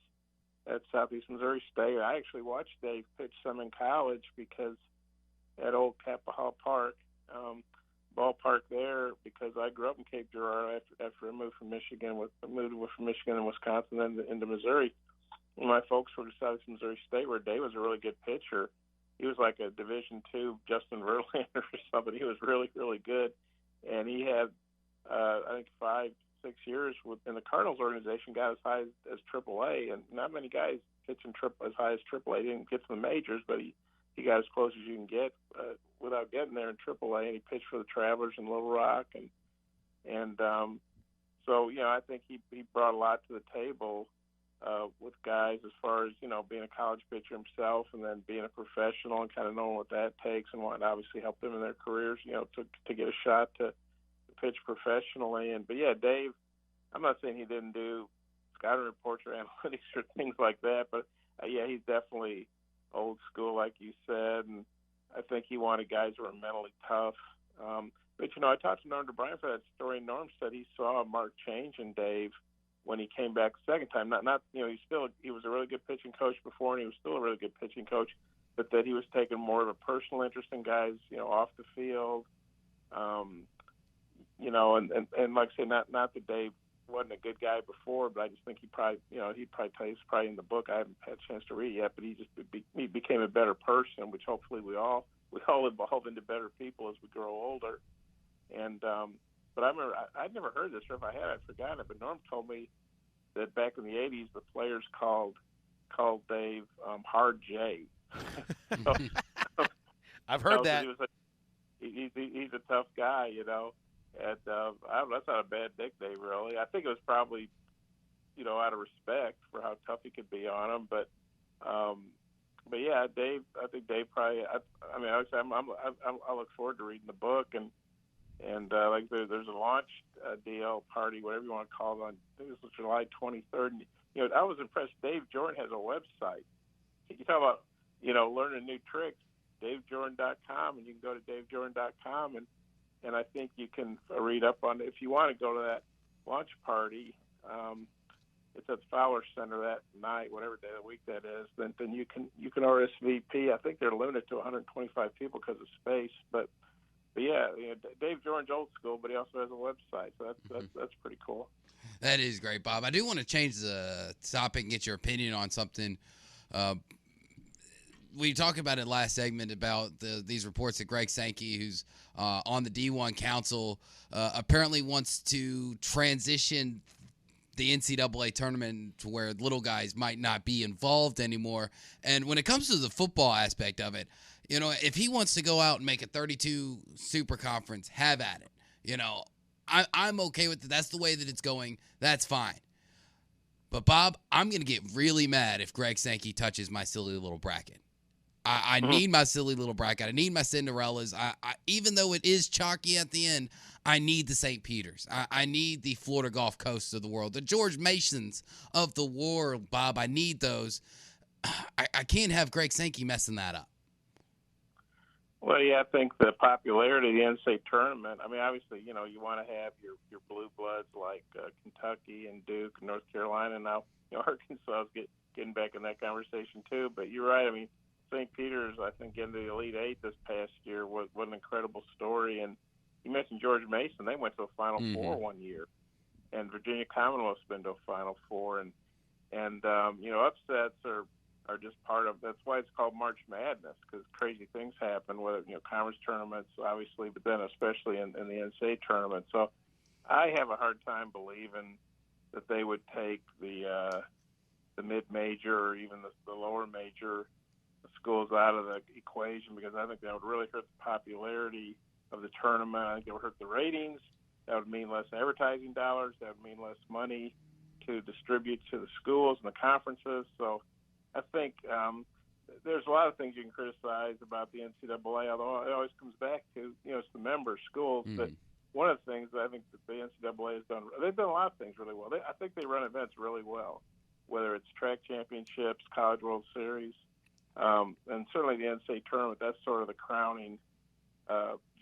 at Southeast Missouri State. I actually watched Dave pitch some in college because at old Capahal Park, ballpark there, because I grew up in Cape Girardeau after I moved from Michigan and Wisconsin, then into Missouri. And my folks were to Southeast Missouri State, where Dave was a really good pitcher. He was like a Division II Justin Verlander or something. He was really, really good. And he had, I think, 5-6 years in the Cardinals organization, got as high as AAA. And not many guys pitching as high as AAA. He didn't get to the majors, but he got as close as you can get without getting there in AAA. And he pitched for the Travelers in Little Rock. And so, I think he brought a lot to the table with guys as far as, being a college pitcher himself and then being a professional and kind of knowing what that takes and what obviously helped them in their careers, to get a shot to pitch professionally. But yeah, Dave, I'm not saying he didn't do scouting reports or analytics or things like that. But yeah, he's definitely old school, like you said, and I think he wanted guys who were mentally tough. But I talked to Norm O'Brien for that story. And Norm said he saw a marked change in Dave when he came back the second time. Not he was a really good pitching coach before, and he was still a really good pitching coach, but that he was taking more of a personal interest in guys, off the field. And like I say, not that Dave wasn't a good guy before, but I just think he probably, he'd probably tell you, it's probably in the book. I haven't had a chance to read it yet, but he became a better person, which hopefully we all evolve into better people as we grow older. And but I remember I'd never heard this, or if I had, I'd forgotten it. But Norm told me that back in the '80s, the players called Dave Hard J. I've heard that. He's a tough guy, And that's not a bad nickname, really. I think it was probably, out of respect for how tough he could be on him. But yeah, Dave. I think Dave probably. I look forward to reading the book and like there's a launch DL party, whatever you want to call it, on I think it was July 23rd. And, I was impressed. Dave Jordan has a website. You talk about learning new tricks. DaveJordan.com, and you can go to DaveJordan.com and I think you can read up on it. If you want to go to that launch party, it's at the Fowler Center that night, whatever day of the week that is. Then you can RSVP. I think they're limited to 125 people because of space. But yeah, Dave Jordan's old school, but he also has a website, so that's pretty cool. That is great, Bob. I do want to change the topic and get your opinion on something. We talked about it last segment about these reports that Greg Sankey, who's on the D1 Council, apparently wants to transition the NCAA tournament to where little guys might not be involved anymore. And when it comes to the football aspect of it, if he wants to go out and make a 32 super conference, have at it. I'm okay with it. That's the way that it's going. That's fine. But, Bob, I'm going to get really mad if Greg Sankey touches my silly little bracket. I need my silly little bracket. I need my Cinderellas. Even though it is chalky at the end, I need the St. Peter's. I need the Florida Gulf Coast of the world. The George Masons of the world, Bob. I need those. I can't have Greg Sankey messing that up. Well, yeah, I think the popularity of the NCAA tournament, obviously, you want to have your blue bloods like Kentucky and Duke and North Carolina. Now, Arkansas is getting back in that conversation too. But you're right. St. Peter's, I think, in the Elite Eight this past year was an incredible story. And you mentioned George Mason. They went to a Final Four one year. And Virginia Commonwealth's been to a Final Four. And upsets are just part of – that's why it's called March Madness, because crazy things happen, whether, conference tournaments, obviously, but then especially in the NCAA tournament. So I have a hard time believing that they would take the mid-major or even the lower major schools out of the equation, because I think that would really hurt the popularity of the tournament. I think it would hurt the ratings. That would mean less advertising dollars. That would mean less money to distribute to the schools and the conferences. So I think there's a lot of things you can criticize about the NCAA, although it always comes back to, it's the member schools. But one of the things that I think that the NCAA has done, they've done a lot of things really well. I think they run events really well, whether it's track championships, College World Series, and certainly the NCAA tournament. That's sort of the crowning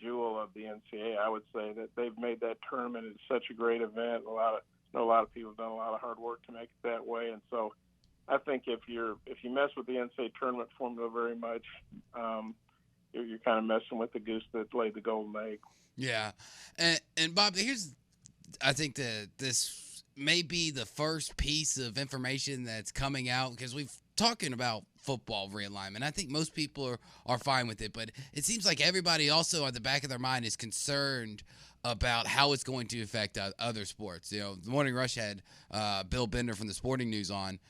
jewel of the NCAA. I would say that they've made that tournament into such a great event. A lot of people have done a lot of hard work to make it that way, and so I think if you mess with the NCAA tournament formula very much, you're kind of messing with the goose that laid the golden egg. Yeah, and Bob, I think that this may be the first piece of information that's coming out, because we've talking about football realignment. I think most people are fine with it, but it seems like everybody also at the back of their mind is concerned about how it's going to affect other sports. The Morning Rush had Bill Bender from the Sporting News on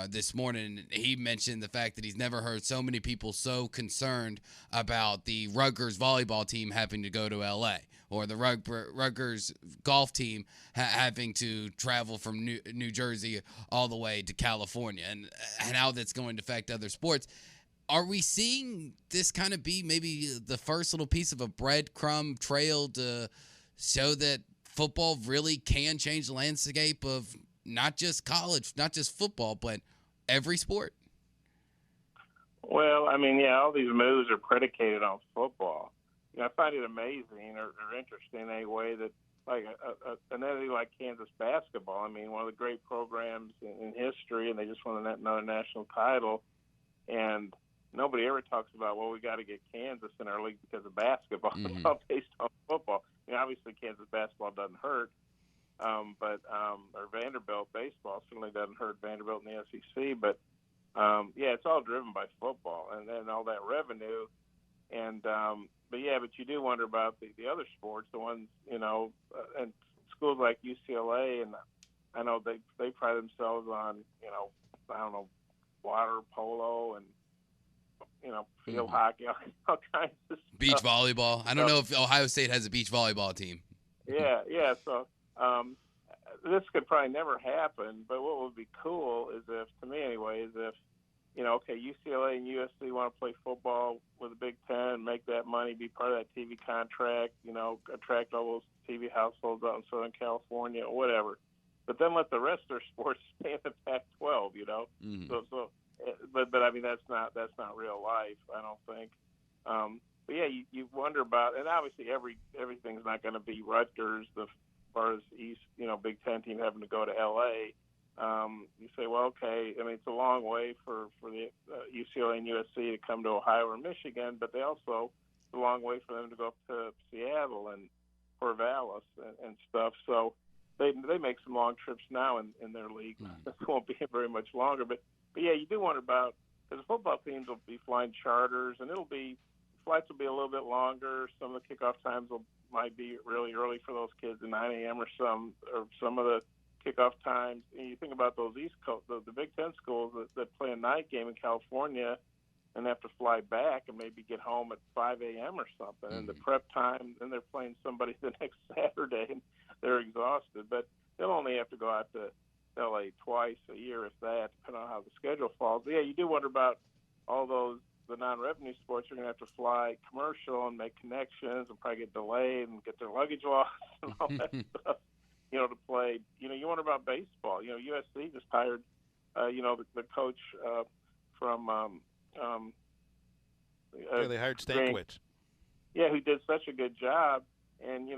this morning. He mentioned the fact that he's never heard so many people so concerned about the Rutgers volleyball team having to go to L.A. or the Rutgers golf team having to travel from New Jersey all the way to California, and how that's going to affect other sports. Are we seeing this kind of be maybe the first little piece of a breadcrumb trail to show that football really can change the landscape of not just college, not just football, but every sport? Well, I mean, yeah, all these moves are predicated on football. I find it amazing or interesting anyway that like an entity like Kansas basketball, I mean, one of the great programs in history, and they just won another national title, and nobody ever talks about, well, we got to get Kansas in our league because of basketball. It's all based on football. Obviously Kansas basketball doesn't hurt, but or Vanderbilt baseball certainly doesn't hurt Vanderbilt in the SEC, but yeah, it's all driven by football and then all that revenue. And but you do wonder about the other sports, the ones, and schools like UCLA, and I know they pride themselves on, I don't know, water polo and, field hockey, all kinds of stuff. Beach volleyball. I don't know if Ohio State has a beach volleyball team. Yeah. So this could probably never happen, but what would be cool is if, to me anyway, is if, UCLA and USC want to play football with the Big Ten, make that money, be part of that TV contract, attract all those TV households out in Southern California or whatever. But then let the rest of their sports stay in the Pac-12, So, but I mean that's not real life, I don't think. But yeah, you wonder about, and obviously everything's not going to be Rutgers, as far as East, Big Ten team having to go to LA. You say, well, okay, I mean, it's a long way for the UCLA and USC to come to Ohio or Michigan, but it's a long way for them to go up to Seattle and Corvallis and stuff. So they make some long trips now in their league. It won't be very much longer, but yeah, you do wonder about, because the football teams will be flying charters, and flights will be a little bit longer. Some of the kickoff times might be really early for those kids at 9 a.m. or some of the kickoff times. And you think about those East Coast, the Big Ten schools that play a night game in California and have to fly back and maybe get home at 5 a.m. or something. And the prep time, then they're playing somebody the next Saturday, and they're exhausted. But they'll only have to go out to L.A. twice a year, if that, depending on how the schedule falls. But yeah, you do wonder about all the non-revenue sports are going to have to fly commercial and make connections and probably get delayed and get their luggage lost and all that stuff. To play, you wonder about baseball. USC just hired, the coach from. They hired Stankiewicz. Yeah, who did such a good job, and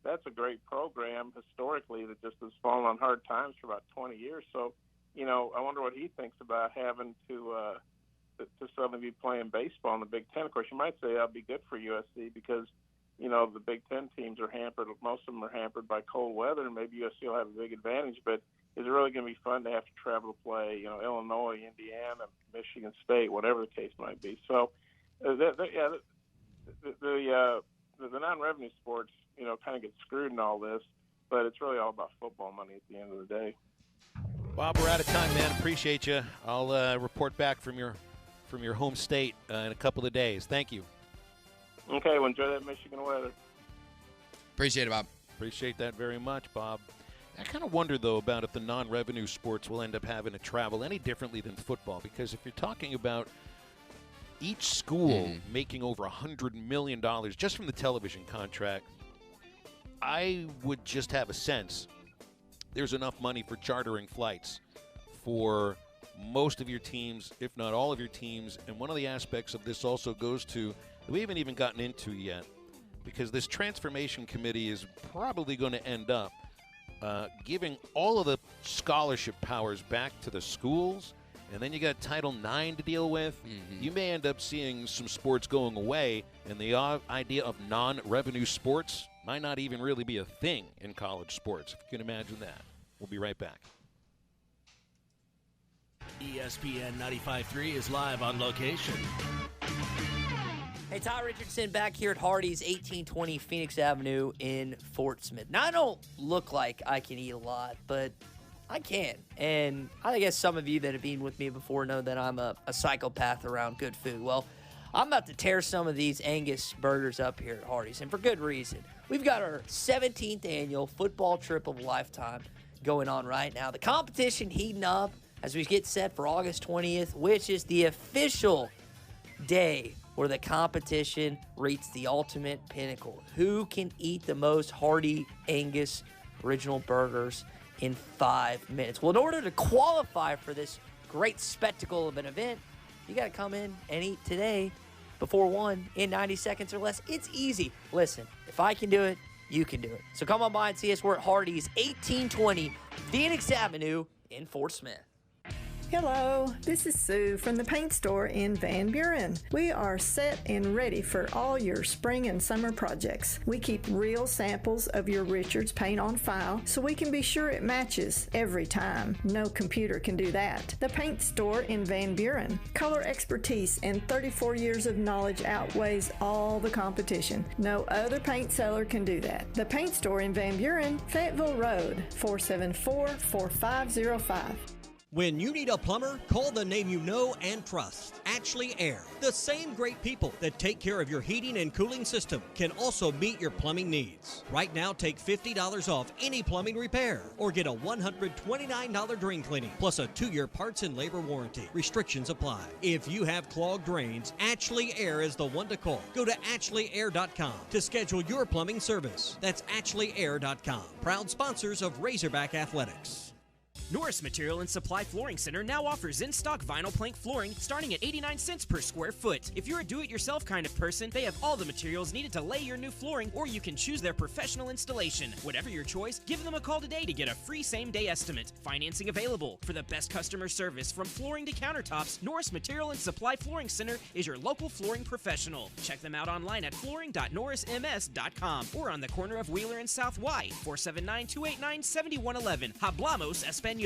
that's a great program historically that just has fallen on hard times for about 20 years. So, I wonder what he thinks about having to suddenly be playing baseball in the Big Ten. Of course, you might say that'll be good for USC because the Big Ten teams are hampered. Most of them are hampered by cold weather, and maybe USC will have a big advantage. But is it really going to be fun to have to travel to play, Illinois, Indiana, Michigan State, whatever the case might be? So, the non-revenue sports, kind of get screwed in all this, but it's really all about football money at the end of the day. Bob, we're out of time, man. Appreciate you. I'll report back from your home state in a couple of days. Thank you. Okay, well, enjoy that Michigan weather. Appreciate it, Bob. Appreciate that very much, Bob. I kind of wonder, though, about if the non-revenue sports will end up having to travel any differently than football, because if you're talking about each school making over $100 million just from the television contract, I would just have a sense there's enough money for chartering flights for most of your teams, if not all of your teams. And one of the aspects of this also goes to, that we haven't even gotten into yet, because this transformation committee is probably going to end up giving all of the scholarship powers back to the schools, and then you got Title IX to deal with. You may end up seeing some sports going away, and the idea of non-revenue sports might not even really be a thing in college sports, if you can imagine that. We'll be right back. ESPN 95.3 is live on location. Hey, Ty Richardson back here at Hardee's, 1820 Phoenix Avenue in Fort Smith. Now, I don't look like I can eat a lot, but I can. And I guess some of you that have been with me before know that I'm a psychopath around good food. Well, I'm about to tear some of these Angus burgers up here at Hardee's, and for good reason. We've got our 17th annual football trip of a lifetime going on right now. The competition heating up as we get set for August 20th, which is the official day where the competition reaches the ultimate pinnacle. Who can eat the most hearty Angus original burgers in 5 minutes. Well, in order to qualify for this great spectacle of an event, you got to come in and eat today before 1 in 90 seconds or less. It's easy. Listen, if I can do it, you can do it. So come on by and see us. We're at Hardee's, 1820 Phoenix Avenue in Fort Smith. Hello, this is Sue from the paint store in Van Buren. We are set and ready for all your spring and summer projects. We keep real samples of your Richards paint on file so we can be sure it matches every time. No computer can do that. The paint store in Van Buren. Color expertise and 34 years of knowledge outweighs all the competition. No other paint seller can do that. The paint store in Van Buren, Fayetteville Road, 474-4505. When you need a plumber, call the name you know and trust, Ashley Air. The same great people that take care of your heating and cooling system can also meet your plumbing needs. Right now, take $50 off any plumbing repair or get a $129 drain cleaning plus a 2-year parts and labor warranty. Restrictions apply. If you have clogged drains, Ashley Air is the one to call. Go to ashley.air.com to schedule your plumbing service. That's ashley.air.com. Proud sponsors of Razorback Athletics. Norris Material and Supply Flooring Center now offers in-stock vinyl plank flooring starting at 89 cents per square foot. If you're a do-it-yourself kind of person, they have all the materials needed to lay your new flooring, or you can choose their professional installation. Whatever your choice, give them a call today to get a free same-day estimate. Financing available. For the best customer service from flooring to countertops, Norris Material and Supply Flooring Center is your local flooring professional. Check them out online at flooring.norrisms.com or on the corner of Wheeler and South Y, 479-289-7111. Hablamos Espanol.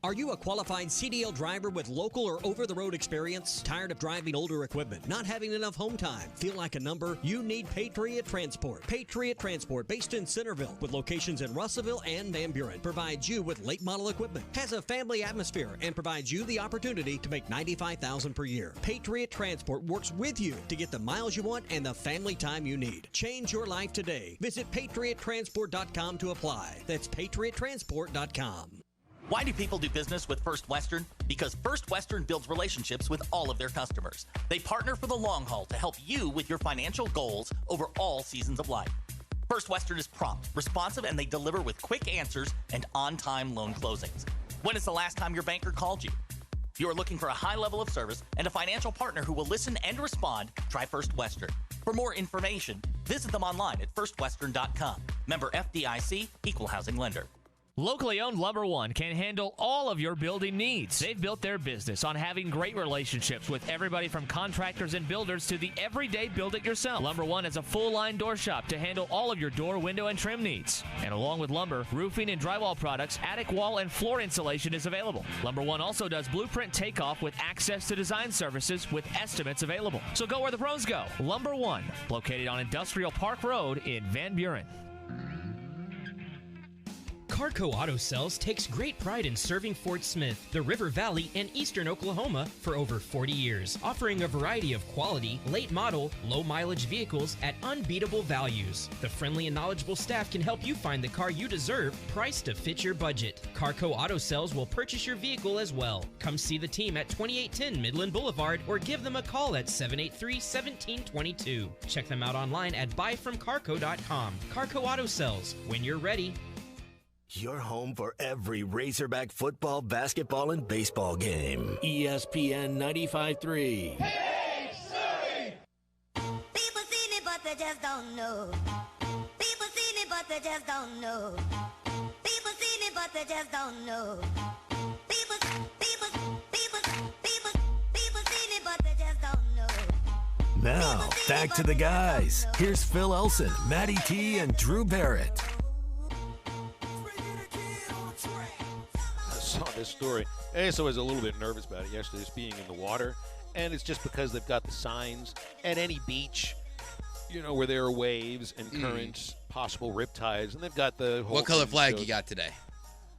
Are you a qualified CDL driver with local or over-the-road experience? Tired of driving older equipment? Not having enough home time? Feel like a number? You need Patriot Transport. Patriot Transport, based in Centerville, with locations in Russellville and Van Buren, provides you with late model equipment, has a family atmosphere, and provides you the opportunity to make $95,000 per year. Patriot Transport works with you to get the miles you want and the family time you need. Change your life today. Visit patriottransport.com to apply. That's patriottransport.com. Why do people do business with First Western? Because First Western builds relationships with all of their customers. They partner for the long haul to help you with your financial goals over all seasons of life. First Western is prompt, responsive, and they deliver with quick answers and on-time loan closings. When is the last time your banker called you? If you are looking for a high level of service and a financial partner who will listen and respond, try First Western. For more information, visit them online at firstwestern.com. Member FDIC, Equal Housing Lender. Locally owned Lumber One can handle all of your building needs. They've built their business on having great relationships with everybody from contractors and builders to the everyday build-it-yourself. Lumber One is a full-line door shop to handle all of your door, window, and trim needs. And along with lumber, roofing and drywall products, attic wall and floor insulation is available. Lumber One also does blueprint takeoff with access to design services with estimates available. So go where the pros go. Lumber One, located on Industrial Park Road in Van Buren. Carco Auto Sales takes great pride in serving Fort Smith, the River Valley, and eastern Oklahoma for over 40 years, offering a variety of quality, late model, low mileage vehicles at unbeatable values. The friendly and knowledgeable staff can help you find the car you deserve, priced to fit your budget. Carco Auto Sales will purchase your vehicle as well. Come see the team at 2810 Midland Boulevard or give them a call at 783-1722. Check them out online at buyfromcarco.com. Carco Auto Sales, when you're ready. Your home for every Razorback football, basketball, and baseball game. ESPN 95.3. Hey, Surrey! People seen it, but they just don't know. People seen it, but they just don't know. People seen it, but they just don't know. People seen it, but they just don't know. Now, back to the guys. Here's Phil Elson, Matty T, and Drew Barrett. I saw this story. I was a little bit nervous about it yesterday, just being in the water. And it's just because they've got the signs at any beach, where there are waves and currents, possible riptides, and they've got the whole. What color flag you got today?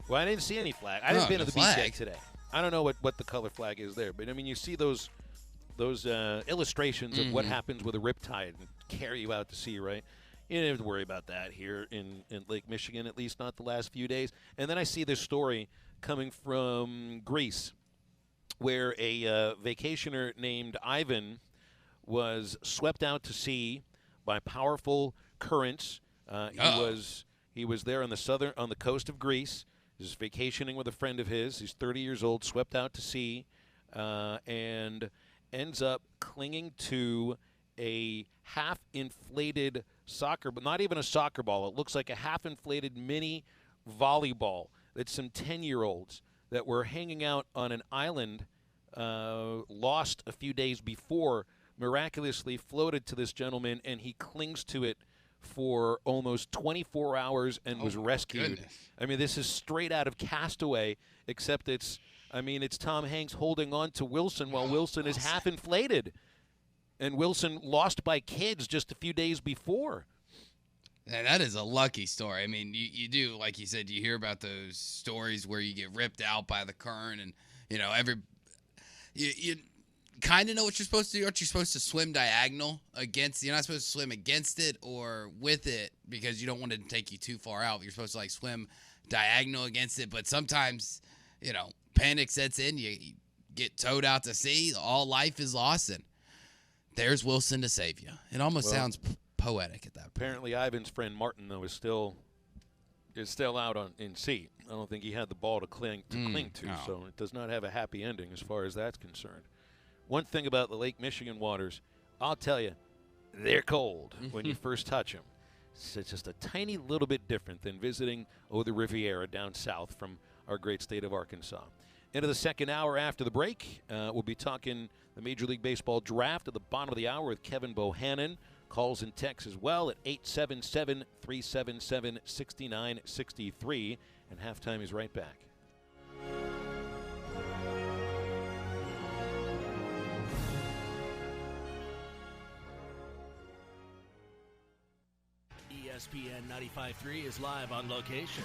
Well, I didn't see any flag. I haven't been to the beach yet today. I don't know what the color flag is there, but you see those illustrations of what happens with a riptide and carry you out to sea, right? You don't have to worry about that here in Lake Michigan, at least not the last few days. And then I see this story coming from Greece, where a vacationer named Ivan was swept out to sea by powerful currents. He was there on the coast of Greece. He's vacationing with a friend of his. He's 30 years old, swept out to sea, and ends up clinging to a half-inflated soccer, but not even a soccer ball. It looks like a half-inflated mini volleyball that some 10-year-olds that were hanging out on an island lost a few days before miraculously floated to this gentleman, and he clings to it for almost 24 hours and was rescued. Goodness. I mean, this is straight out of Castaway, except it's Tom Hanks holding on to Wilson while Wilson is half inflated. And Wilson lost by kids just a few days before. Yeah, that is a lucky story. I mean, you do, like you said, you hear about those stories where you get ripped out by the current, and you kind of know what you're supposed to do. You're supposed to swim diagonal against. You're not supposed to swim against it or with it because you don't want it to take you too far out. You're supposed to swim diagonal against it. But sometimes, panic sets in. You get towed out to sea. All life is lost, and there's Wilson to save you. It almost sounds poetic at that point. Apparently, Ivan's friend Martin, though, is still out in sea. I don't think he had the ball to cling to, so it does not have a happy ending as far as that's concerned. One thing about the Lake Michigan waters, I'll tell you, they're cold when you first touch them. It's just a tiny little bit different than visiting the Riviera down south from our great state of Arkansas. Into the second hour after the break, we'll be talking the Major League Baseball draft at the bottom of the hour with Kevin Bohannon. Calls and texts as well at 877-377-6963. And halftime is right back. ESPN 95.3 is live on location.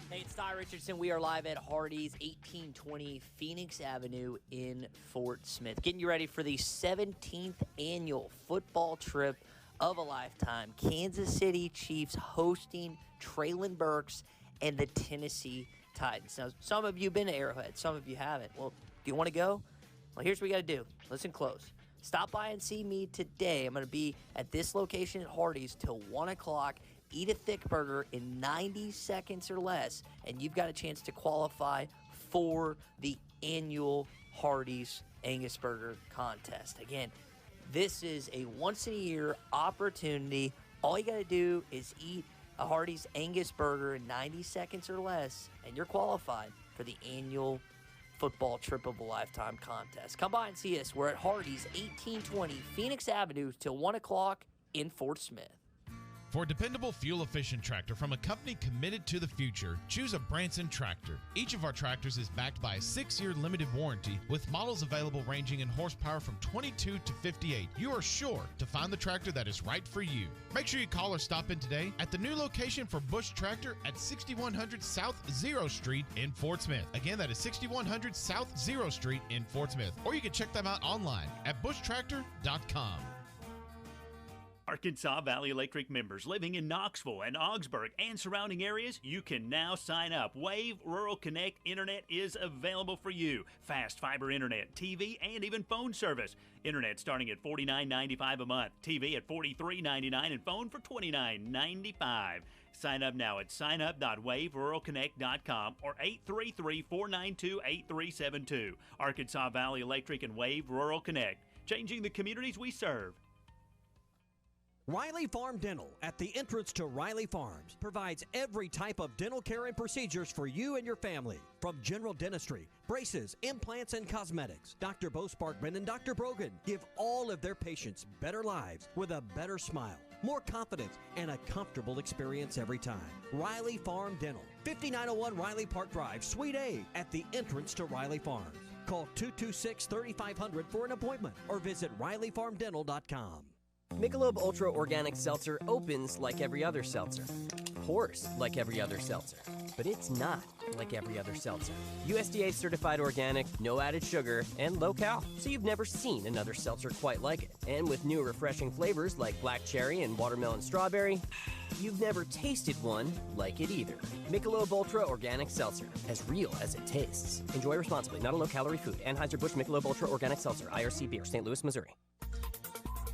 Hey, it's Ty Richardson. We are live at Hardee's, 1820 Phoenix Avenue in Fort Smith. Getting you ready for the 17th annual football trip of a lifetime. Kansas City Chiefs hosting Traylon Burks and the Tennessee Titans. Now, some of you have been to Arrowhead. Some of you haven't. Well, do you want to go? Well, here's what we got to do. Listen close. Stop by and see me today. I'm going to be at this location at Hardee's till 1 o'clock. Eat a thick burger in 90 seconds or less, and you've got a chance to qualify for the annual Hardee's Angus Burger Contest. Again, this is a once-in-a-year opportunity. All you got to do is eat a Hardee's Angus Burger in 90 seconds or less, and you're qualified for the annual football trip of a lifetime contest. Come by and see us. We're at Hardee's, 1820 Phoenix Avenue till 1 o'clock in Fort Smith. For a dependable, fuel-efficient tractor from a company committed to the future, choose a Branson tractor. Each of our tractors is backed by a 6-year limited warranty with models available ranging in horsepower from 22 to 58. You are sure to find the tractor that is right for you. Make sure you call or stop in today at the new location for Bush Tractor at 6100 South 0 Street in Fort Smith. Again, that is 6100 South 0 Street in Fort Smith. Or you can check them out online at bushtractor.com. Arkansas Valley Electric members living in Knoxville and Augsburg and surrounding areas, you can now sign up. Wave Rural Connect Internet is available for you. Fast fiber internet, TV, and even phone service. Internet starting at $49.95 a month, TV at $43.99, and phone for $29.95. Sign up now at signup.waveruralconnect.com or 833-492-8372. Arkansas Valley Electric and Wave Rural Connect, changing the communities we serve. Riley Farm Dental, at the entrance to Riley Farms, provides every type of dental care and procedures for you and your family. From general dentistry, braces, implants, and cosmetics, Dr. Bo Sparkman and Dr. Brogan give all of their patients better lives with a better smile, more confidence, and a comfortable experience every time. Riley Farm Dental, 5901 Riley Park Drive, Suite A, at the entrance to Riley Farms. Call 226-3500 for an appointment or visit RileyFarmDental.com. Michelob Ultra Organic Seltzer opens like every other seltzer, pours like every other seltzer, but it's not like every other seltzer. USDA certified organic, no added sugar, and low cal, so you've never seen another seltzer quite like it. And with new refreshing flavors like black cherry and watermelon strawberry, you've never tasted one like it either. Michelob Ultra Organic Seltzer, as real as it tastes. Enjoy responsibly, not a low-calorie food. Anheuser-Busch Michelob Ultra Organic Seltzer, IRC Beer, St. Louis, Missouri.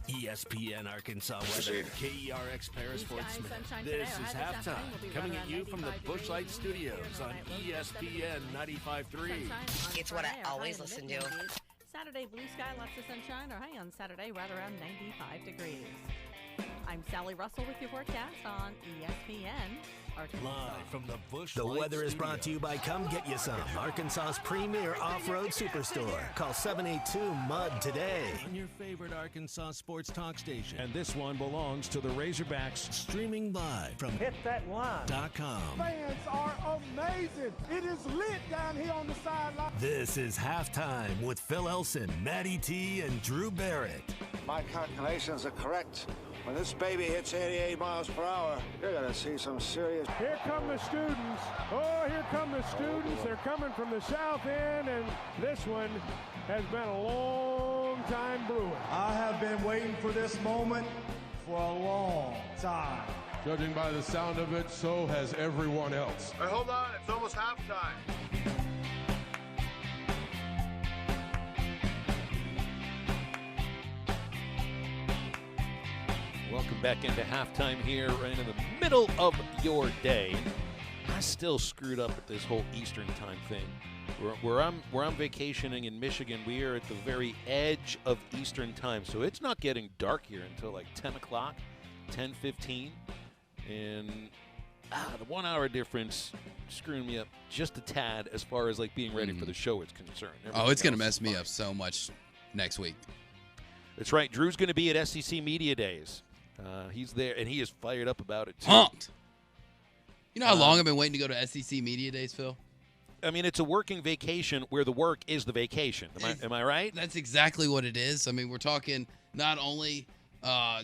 ESPN Arkansas weather. KERX Paris Fort Smith. This is halftime. Coming at you from the Bushlight Studios on ESPN 95.3. It's what I always listen to. Saturday, blue sky, lots of sunshine, or high on Saturday, right around 95 degrees. I'm Sally Russell with your forecast on ESPN Arkansas. Live from the Bushlight The weather is Studios. brought to you by Come Get You Some, Arkansas's premier off-road superstore. Call 782-MUD today. On your favorite Arkansas sports talk station. And this one belongs to the Razorbacks. Streaming live from HitThatLine.com. Fans are amazing. It is lit down here on the sideline. This is Halftime with Phil Elson, Matty T, and Drew Barrett. My calculations are correct. When this baby hits 88 miles per hour, you're going to see some serious... Here come the students. Oh, here come the students. They're coming from the south end, and this one has been a long time brewing. I have been waiting for this moment for a long time. Judging by the sound of it, so has everyone else. Hey, hold on. It's almost halftime. Welcome back into halftime here, right in the middle of your day. I still screwed up with this whole Eastern time thing. Where I'm vacationing in Michigan, we are at the very edge of Eastern time, so it's not getting dark here until like 10 o'clock, 10:15, and the 1 hour difference screwing me up just a tad as far as like being ready for the show is concerned. Oh, it's gonna mess me up so much next week. That's right. Drew's going to be at SEC Media Days. He's there, and he is fired up about it, too. Pumped. You know how long I've been waiting to go to SEC Media Days, Phil? I mean, it's a working vacation where the work is the vacation. Am I right? That's exactly what it is. I mean, we're talking not only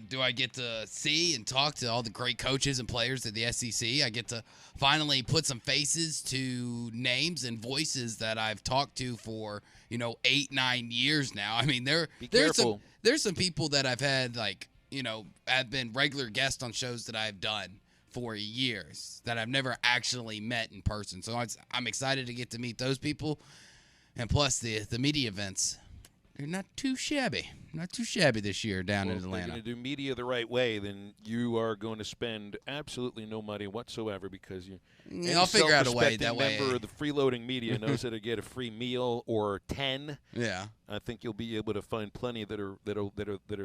do I get to see and talk to all the great coaches and players at the SEC, I get to finally put some faces to names and voices that I've talked to for, 8-9 years now. I mean, there's some people that I've had, have been regular guests on shows that I've done for years that I've never actually met in person. So I'm excited to get to meet those people. And plus the media events, they're not too shabby. Not too shabby this year down in Atlanta. If you're going to do media the right way, then you are going to spend absolutely no money whatsoever because I'll figure out a way that way. Member of the freeloading media knows how to get a free meal or 10. Yeah. I think you'll be able to find plenty that are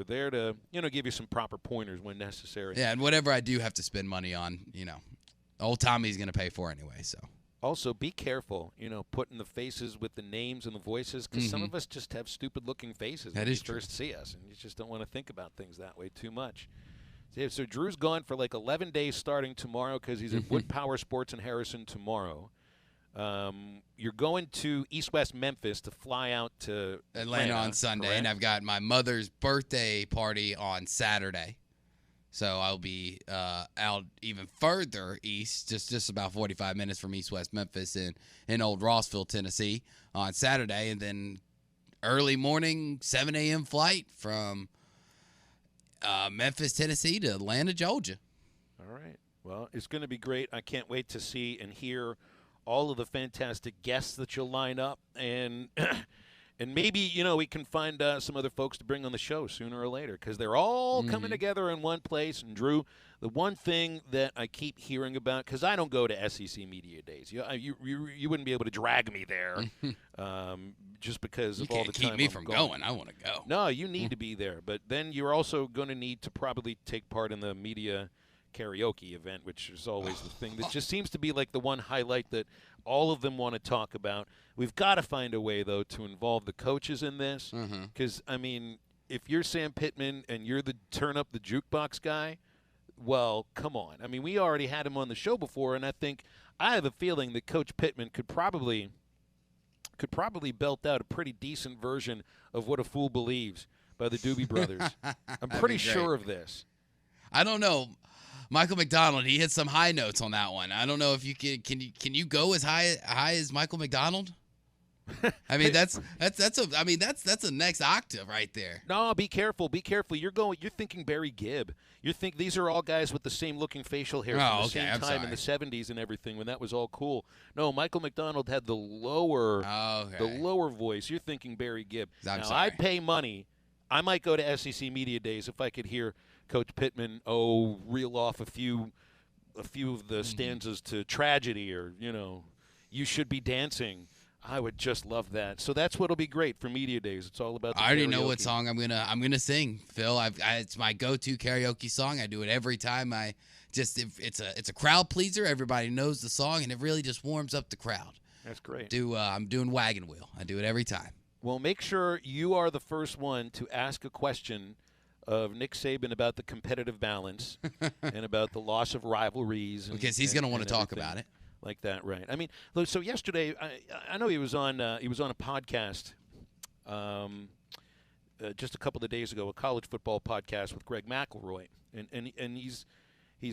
there to give you some proper pointers when necessary. Yeah, and whatever I do have to spend money on, old Tommy's going to pay for anyway. So. Also, be careful, putting the faces with the names and the voices, because some of us just have stupid-looking faces when you first see us, and you just don't want to think about things that way too much. So Drew's gone for like 11 days starting tomorrow because he's at Wood Power Sports in Harrison tomorrow. You're going to East West Memphis to fly out to Atlanta on Sunday, correct? And I've got my mother's birthday party on Saturday. So I'll be out even further east, just about 45 minutes from East West Memphis in Old Rossville, Tennessee on Saturday. And then early morning, 7 a.m. flight from Memphis, Tennessee to Atlanta, Georgia. All right. Well, it's going to be great. I can't wait to see and hear all of the fantastic guests that you'll line up. And and maybe, we can find some other folks to bring on the show sooner or later because they're all coming together in one place. And, Drew, the one thing that I keep hearing about, because I don't go to SEC Media Days. You wouldn't be able to drag me there just because of all the time keep me I'm from going. going. I want to go. No, you need to be there. But then you're also going to need to probably take part in the media karaoke event, which is always the thing that just seems to be like the one highlight that all of them want to talk about. We've got to find a way, though, to involve the coaches in this because, I mean, if you're Sam Pittman and you're the turn-up-the-jukebox guy, well, come on. I mean, we already had him on the show before, and I have a feeling that Coach Pittman could probably belt out a pretty decent version of What a Fool Believes by the Doobie Brothers. I'm pretty sure of this. I don't know. Michael McDonald, he hit some high notes on that one. I don't know if you can you go as high as Michael McDonald? I mean that's a next octave right there. No, be careful. Be careful. You're thinking Barry Gibb. These are all guys with the same looking facial hair from the same time in the 70s and everything when that was all cool. No, Michael McDonald had the lower voice. You're thinking Barry Gibb. Now I pay money I might go to SEC Media Days if I could hear Coach Pittman reel off a few of the stanzas to Tragedy or, You Should Be Dancing. I would just love that. So that's what'll be great for Media Days. It's all about the I already karaoke. know what song I'm gonna sing, Phil. It's my go-to karaoke song. I do it every time. It's a crowd pleaser. Everybody knows the song, and it really just warms up the crowd. That's great. I'm doing Wagon Wheel. I do it every time. Well, make sure you are the first one to ask a question of Nick Saban about the competitive balance and about the loss of rivalries. Because he's going to want to talk about it. Like that, right? I mean, so yesterday, I know he was on a podcast just a couple of days ago, a college football podcast with Greg McElroy, and he's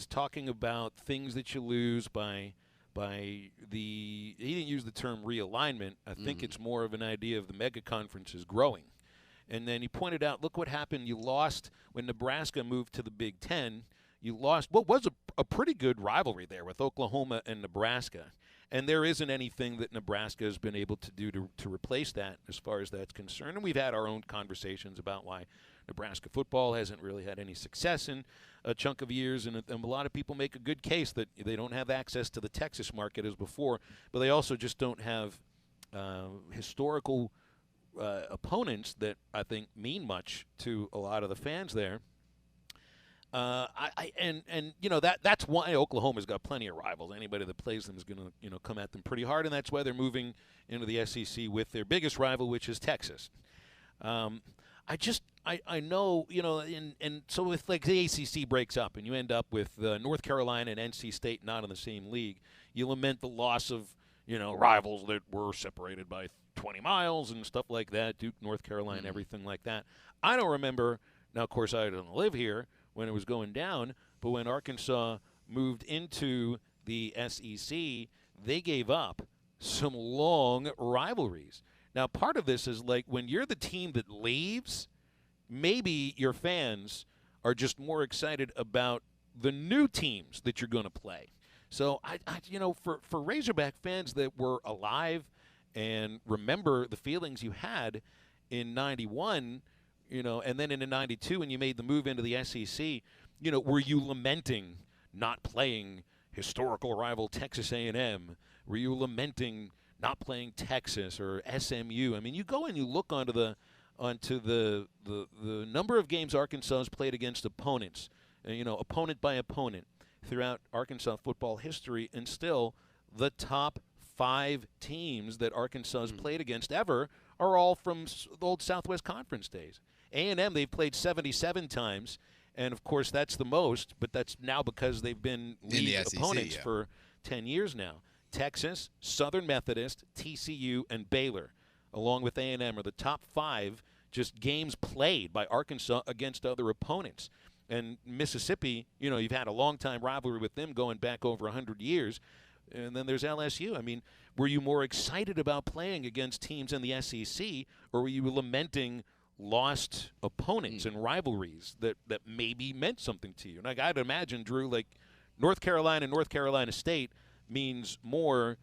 talking about things that you lose by he didn't use the term realignment. I think it's more of an idea of the mega conferences growing. And then he pointed out, look what happened. You lost when Nebraska moved to the Big Ten. You lost what was a pretty good rivalry there with Oklahoma and Nebraska. And there isn't anything that Nebraska has been able to do to replace that as far as that's concerned. And we've had our own conversations about why Nebraska football hasn't really had any success in a chunk of years. And a lot of people make a good case that they don't have access to the Texas market as before, but they also just don't have historical opponents that I think mean much to a lot of the fans there. That's why Oklahoma's got plenty of rivals. Anybody that plays them is going to come at them pretty hard, and that's why they're moving into the SEC with their biggest rival, which is Texas. I know, and so if like the ACC breaks up and you end up with North Carolina and NC State not in the same league, you lament the loss of rivals that were separated by 20 miles and stuff like that, Duke, North Carolina, everything like that. I don't remember. Now, of course, I don't live here when it was going down, but when Arkansas moved into the SEC, they gave up some long rivalries. Now, part of this is like when you're the team that leaves, maybe your fans are just more excited about the new teams that you're going to play. So, for Razorback fans that were alive and remember the feelings you had in 91, and then in 92 when you made the move into the SEC, were you lamenting not playing historical rival Texas A&M? Were you lamenting not playing Texas or SMU? I mean, you go and you look onto the number of games Arkansas has played against opponents, opponent by opponent throughout Arkansas football history, and still the top 5 teams that Arkansas has played against ever are all from the old Southwest Conference days. A&M, they've played 77 times, and of course that's the most, but that's now because they've been league opponents for 10 years now. Texas, Southern Methodist, TCU, and Baylor, along with A&M, are the top 5 just games played by Arkansas against other opponents. And Mississippi, you've had a long-time rivalry with them going back over 100 years. And then there's LSU. I mean, were you more excited about playing against teams in the SEC, or were you lamenting lost opponents and rivalries that maybe meant something to you? And I got to imagine, Drew, like North Carolina State means more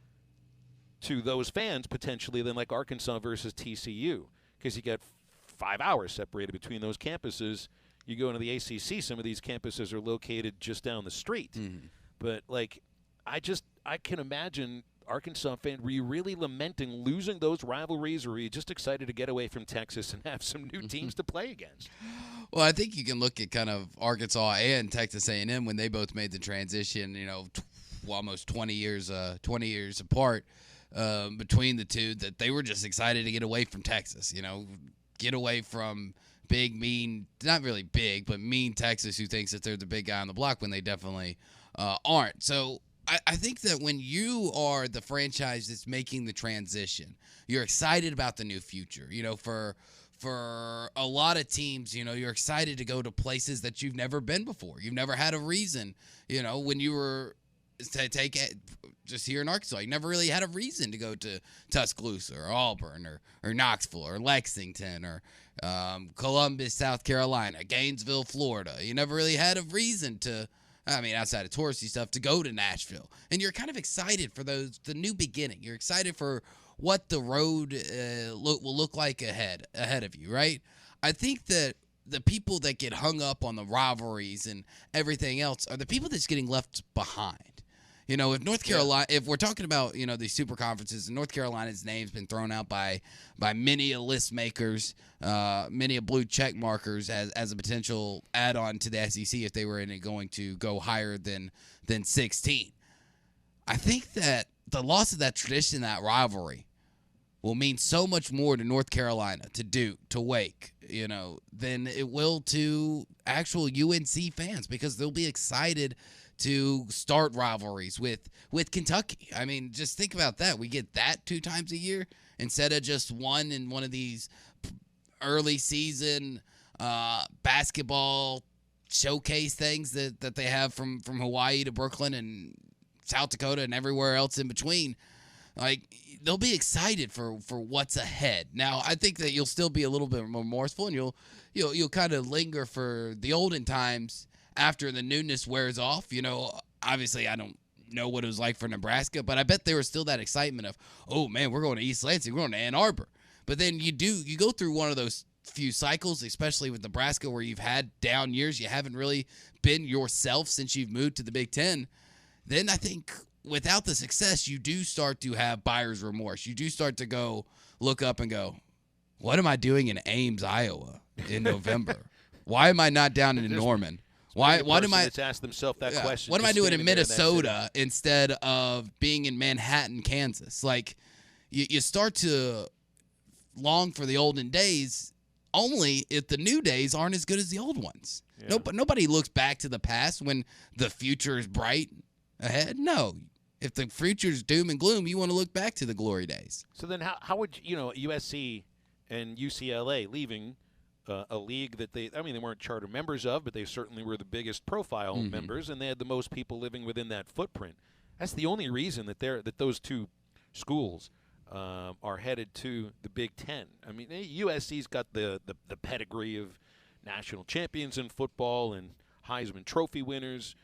to those fans potentially than like Arkansas versus TCU, because you got 5 hours separated between those campuses. You go into the ACC, some of these campuses are located just down the street. But like, I can imagine Arkansas fan, were you really lamenting losing those rivalries, or were you just excited to get away from Texas and have some new teams to play against? Well, I think you can look at kind of Arkansas and Texas A&M when they both made the transition, almost 20 years apart between the two, that they were just excited to get away from Texas, get away from big, mean, not really big, but mean Texas, who thinks that they're the big guy on the block when they definitely aren't. So I think that when you are the franchise that's making the transition, you're excited about the new future. For a lot of teams, you're excited to go to places that you've never been before. You've never had a reason, when you were to take it just here in Arkansas, you never really had a reason to go to Tuscaloosa or Auburn or Knoxville or Lexington or Columbus, South Carolina, Gainesville, Florida. You never really had a reason to, outside of touristy stuff, to go to Nashville. And you're kind of excited for the new beginning. You're excited for what the road will look like ahead of you, right? I think that the people that get hung up on the rivalries and everything else are the people that's getting left behind. If North Carolina, if we're talking about, these super conferences, and North Carolina's name's been thrown out by many a list makers, many a blue check markers as a potential add-on to the SEC if they were in it going to go higher than 16. I think that the loss of that tradition, that rivalry, will mean so much more to North Carolina, to Duke, to Wake, than it will to actual UNC fans, because they'll be excited to start rivalries with Kentucky. I mean, just think about that. We get that 2 times a year instead of just one in one of these early season basketball showcase things that they have from Hawaii to Brooklyn and South Dakota and everywhere else in between. Like, they'll be excited for what's ahead. Now, I think that you'll still be a little bit remorseful, and you'll kind of linger for the olden times after the newness wears off. Obviously I don't know what it was like for Nebraska, but I bet there was still that excitement of, oh man, we're going to East Lansing, we're going to Ann Arbor. But then you go through one of those few cycles, especially with Nebraska, where you've had down years, you haven't really been yourself since you've moved to the Big Ten. Then I think without the success, you do start to have buyer's remorse. You do start to go look up and go, what am I doing in Ames, Iowa in November? Why am I not down in Norman? Why am I? That's asked themselves that question. What am I doing in Minnesota instead of being in Manhattan, Kansas? Like, you start to long for the olden days, only if the new days aren't as good as the old ones. Yeah. Nobody looks back to the past when the future is bright ahead. No, if the future's doom and gloom, you want to look back to the glory days. So then, how would USC and UCLA leaving a league that they weren't charter members of, but they certainly were the biggest profile members, and they had the most people living within that footprint. That's the only reason that those two schools are headed to the Big Ten. I mean, USC's got the pedigree of national champions in football and Heisman Trophy winners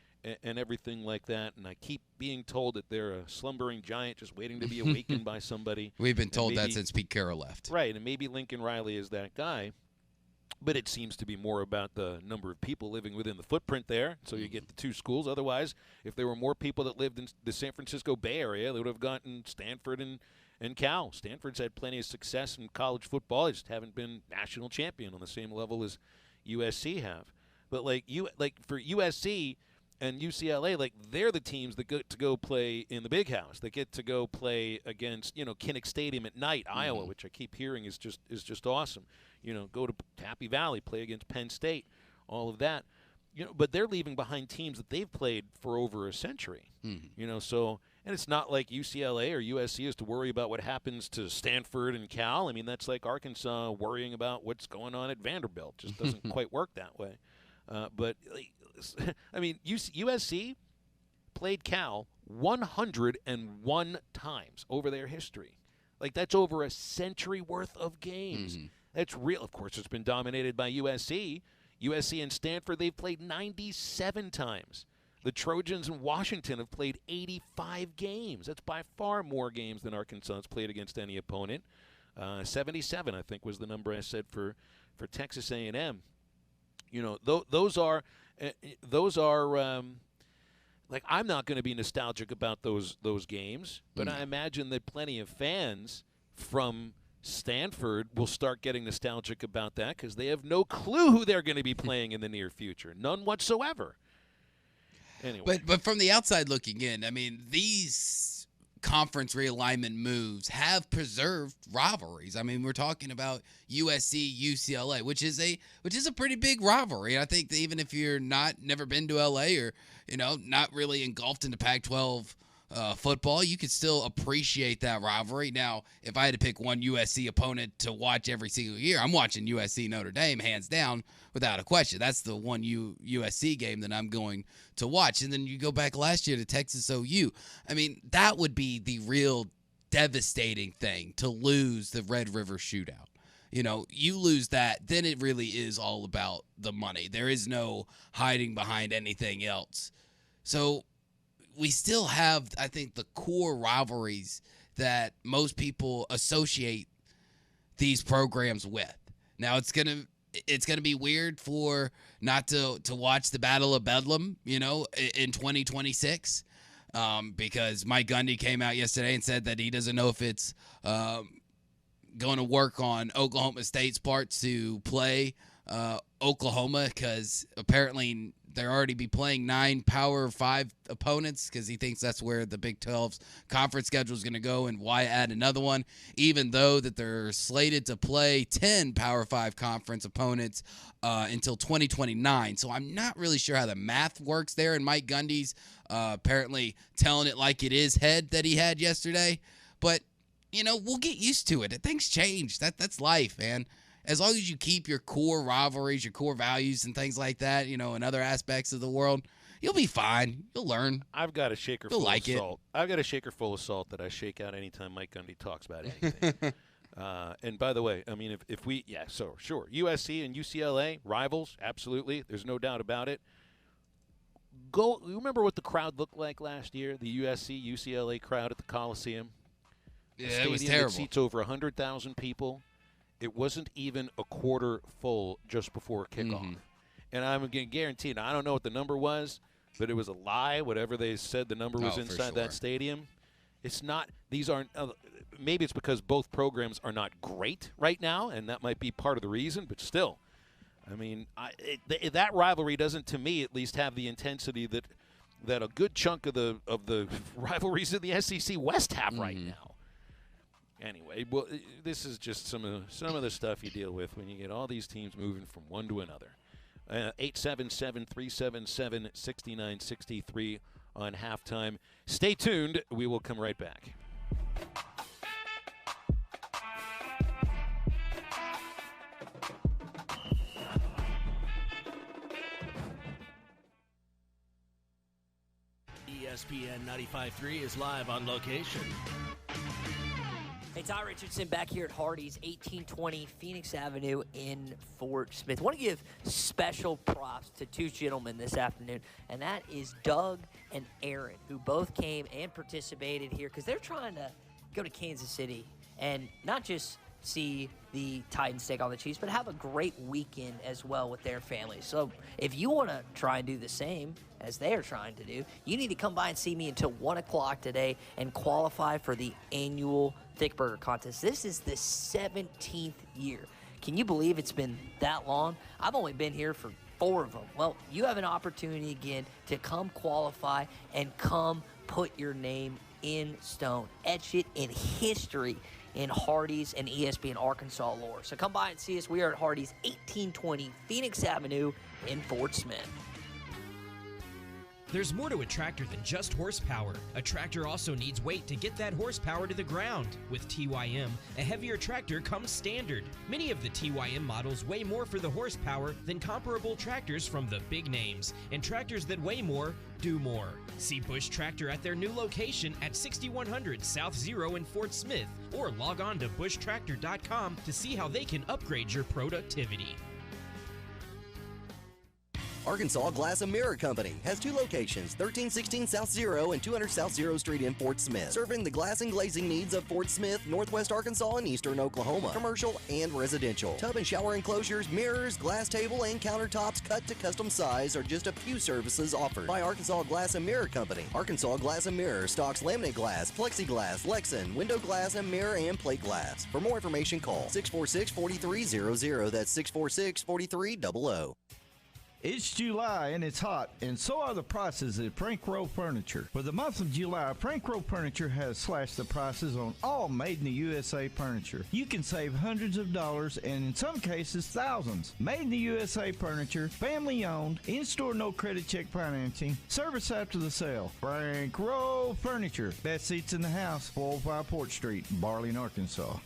and everything like that, and I keep being told that they're a slumbering giant just waiting to be awakened by somebody. We've been told that since Pete Carroll left. Right, and maybe Lincoln Riley is that guy. But it seems to be more about the number of people living within the footprint there. So you get the two schools. Otherwise, if there were more people that lived in the San Francisco Bay Area, they would have gotten Stanford and Cal. Stanford's had plenty of success in college football. They just haven't been national champion on the same level as USC have. But for USC and UCLA, they're the teams that get to go play in the Big House. They get to go play against Kinnick Stadium at night, Iowa, which I keep hearing is just awesome. Go to Happy Valley, play against Penn State, all of that. But they're leaving behind teams that they've played for over a century. So, and it's not like UCLA or USC has to worry about what happens to Stanford and Cal. I mean, that's like Arkansas worrying about what's going on at Vanderbilt. Just doesn't quite work that way. But USC played Cal 101 times over their history. That's over a century worth of games. That's real. Of course, it's been dominated by USC. USC and Stanford, they've played 97 times. The Trojans and Washington have played 85 games. That's by far more games than Arkansas has played against any opponent. 77, I think, was the number I said for Texas A&M. Those are I'm not going to be nostalgic about those games, but I imagine that plenty of fans from Stanford will start getting nostalgic about that because they have no clue who they're going to be playing in the near future. None whatsoever. Anyway. But from the outside looking in, I mean, these conference realignment moves have preserved rivalries. I mean, we're talking about USC, UCLA, which is a pretty big rivalry. And I think that even if you're never been to LA or, not really engulfed into Pac-12 football, you could still appreciate that rivalry. Now, if I had to pick one USC opponent to watch every single year, I'm watching USC Notre Dame, hands down, without a question. That's the one USC game that I'm going to watch. And then you go back last year to Texas OU. I mean, that would be the real devastating thing, to lose the Red River Shootout. You lose that, then it really is all about the money. There is no hiding behind anything else. So we still have, I think, the core rivalries that most people associate these programs with. Now, it's going to it's going to be weird for not to watch the Battle of Bedlam, in 2026, because Mike Gundy came out yesterday and said that he doesn't know if it's going to work on Oklahoma State's part to play Oklahoma, because apparently they'll already be playing 9 Power 5 opponents, because he thinks that's where the Big 12's conference schedule is going to go, and why add another one, even though that they're slated to play 10 Power 5 conference opponents until 2029. So I'm not really sure how the math works there, and Mike Gundy's apparently telling it like it is head that he had yesterday. But, we'll get used to it. Things change. That's life, man. As long as you keep your core rivalries, your core values and things like that, in other aspects of the world, you'll be fine. You'll learn. I've got a shaker full of salt. I've got a shaker full of salt that I shake out anytime Mike Gundy talks about anything. And by the way, I mean, if we, so sure, USC and UCLA, rivals, absolutely. There's no doubt about it. You remember what the crowd looked like last year, the USC-UCLA crowd at the Coliseum? Yeah, it was terrible. That seats over 100,000 people. It wasn't even a quarter full just before kickoff. Mm-hmm. And I'm going to guarantee, now I don't know what the number was, but it was a lie, whatever they said the number was inside that stadium. It's not, these aren't, maybe it's because both programs are not great right now, and that might be part of the reason, but still. I mean, that rivalry doesn't, to me at least, have the intensity that a good chunk of the rivalries in the SEC West have right now. Anyway, well, this is just some of the stuff you deal with when you get all these teams moving from one to another. 877-377-6963 on halftime. Stay tuned. We will come right back. ESPN 95.3 is live on location. Hey, Ty Richardson back here at Hardee's, 1820 Phoenix Avenue in Fort Smith. I want to give special props to 2 gentlemen this afternoon, and that is Doug and Aaron, who both came and participated here because they're trying to go to Kansas City and not just see the Titans take on the Chiefs, but have a great weekend as well with their families. So if you want to try and do the same as they are trying to do, you need to come by and see me until 1 o'clock today and qualify for the annual Thick Burger Contest. This is the 17th year. Can you believe it's been that long? I've only been here for 4 of them. Well, you have an opportunity again to come qualify and come put your name in stone. Etch it in history in Hardee's and ESPN Arkansas lore. So come by and see us. We are at Hardee's, 1820 Phoenix Avenue in Fort Smith. There's more to a tractor than just horsepower. A tractor also needs weight to get that horsepower to the ground. With TYM, a heavier tractor comes standard. Many of the TYM models weigh more for the horsepower than comparable tractors from the big names, and tractors that weigh more do more. See Bush Tractor at their new location at 6100 South Zero in Fort Smith, or log on to bushtractor.com to see how they can upgrade your productivity. Arkansas Glass and Mirror Company has 2 locations, 1316 South Zero and 200 South Zero Street in Fort Smith, serving the glass and glazing needs of Fort Smith, Northwest Arkansas, and Eastern Oklahoma, commercial and residential. Tub and shower enclosures, mirrors, glass table, and countertops cut to custom size are just a few services offered by Arkansas Glass and Mirror Company. Arkansas Glass and Mirror stocks laminate glass, plexiglass, Lexan, window glass, and mirror and plate glass. For more information, call 646-4300. That's 646-4300. It's July and it's hot, and so are the prices at Frank Rowe Furniture. For the month of July, Frank Rowe Furniture has slashed the prices on all made in the USA furniture. You can save hundreds of dollars and in some cases thousands. Made in the USA furniture, family owned, in-store no credit check financing, service after the sale. Frank Rowe Furniture. Best seats in the house, 405 Port Street, Barling, Arkansas.